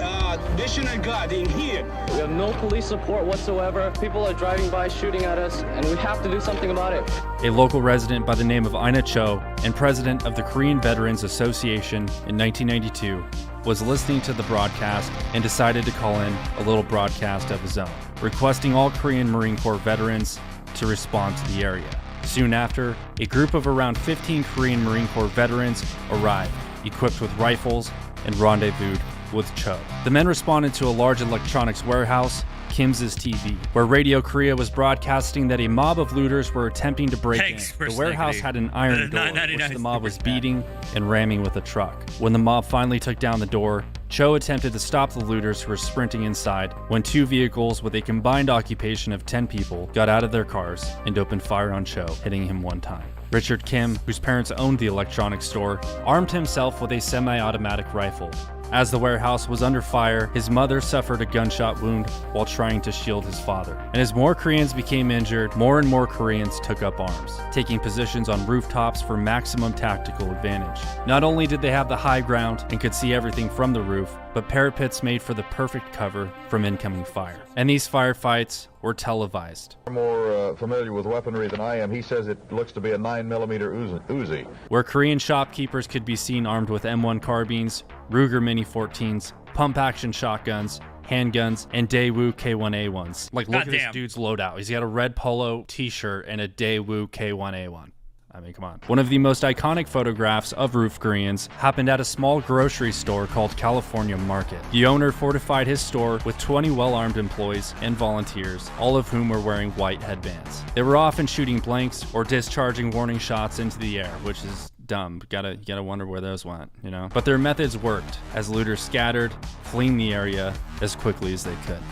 additional guard in here. We have no police support whatsoever. People are driving by shooting at us, and we have to do something about it. A local resident by the name of Ina Cho and president of the Korean Veterans Association in 1992 was listening to the broadcast and decided to call in a little broadcast of his own, requesting all Korean Marine Corps veterans to respond to the area. Soon after, a group of around 15 Korean Marine Corps veterans arrived, equipped with rifles, and rendezvoused with Cho. The men responded to a large electronics warehouse, Kim's TV, where Radio Korea was broadcasting that a mob of looters were attempting to break in. The warehouse had an iron door, which the mob was beating and ramming with a truck. When the mob finally took down the door, Cho attempted to stop the looters who were sprinting inside when 2 vehicles with a combined occupation of 10 people got out of their cars and opened fire on Cho, hitting him 1 time. Richard Kim, whose parents owned the electronics store, armed himself with a semi-automatic rifle. As the warehouse was under fire, his mother suffered a gunshot wound while trying to shield his father. And as more Koreans became injured, more and more Koreans took up arms, taking positions on rooftops for maximum tactical advantage. Not only did they have the high ground and could see everything from the roof, but parapets made for the perfect cover from incoming fire. And these firefights were televised. More familiar with weaponry than I am. He says it looks to be a 9mm Uzi. Where Korean shopkeepers could be seen armed with M1 carbines, Ruger Mini 14s, pump-action shotguns, handguns, and Daewoo K1A1s. Like, look at this dude's loadout. He's got a red polo t-shirt and a Daewoo K1A1. I mean, come on. One of the most iconic photographs of roof Koreans happened at a small grocery store called California Market. The owner fortified his store with 20 well-armed employees and volunteers, all of whom were wearing white headbands. They were often shooting blanks or discharging warning shots into the air, which is dumb. You gotta wonder where those went, you know? But their methods worked, as looters scattered, fleeing the area as quickly as they could.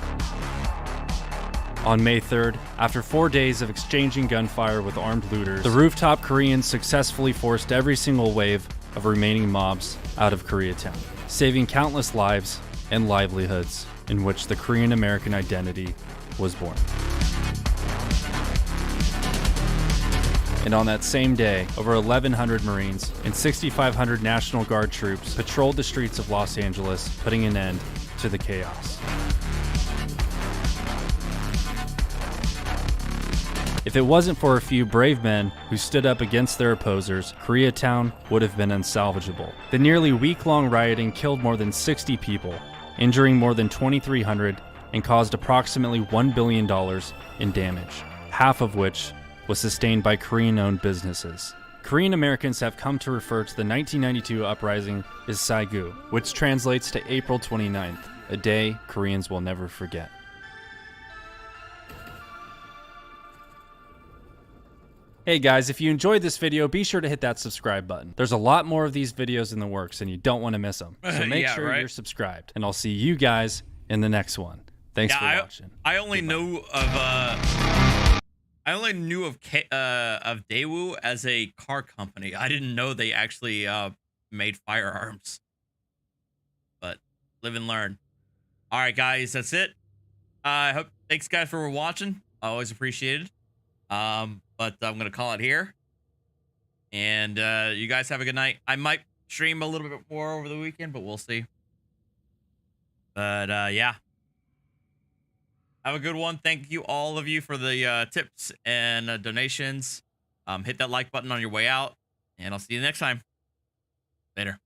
On May 3rd, after 4 days of exchanging gunfire with armed looters, the rooftop Koreans successfully forced every single wave of remaining mobs out of Koreatown, saving countless lives and livelihoods in which the Korean American identity was born. And on that same day, over 1,100 Marines and 6,500 National Guard troops patrolled the streets of Los Angeles, putting an end to the chaos. If it wasn't for a few brave men who stood up against their opposers, Koreatown would have been unsalvageable. The nearly week-long rioting killed more than 60 people, injuring more than 2,300, and caused approximately $1 billion in damage, half of which was sustained by Korean-owned businesses. Korean Americans have come to refer to the 1992 uprising as Saigu, which translates to April 29th, a day Koreans will never forget. Hey guys, if you enjoyed this video, be sure to hit that subscribe button. There's a lot more of these videos in the works and you don't want to miss them. So make sure you're subscribed. And I'll see you guys in the next one. Thanks for watching. I only knew of Daewoo as a car company. I didn't know they actually made firearms. But live and learn. All right, guys, that's it. Thanks guys for watching. I always appreciate it. But I'm gonna call it here, and you guys have a good night. I might stream a little bit more over the weekend, but we'll see. But yeah. Have a good one. Thank you, all of you, for the tips and donations. Hit that like button on your way out, and I'll see you next time. Later.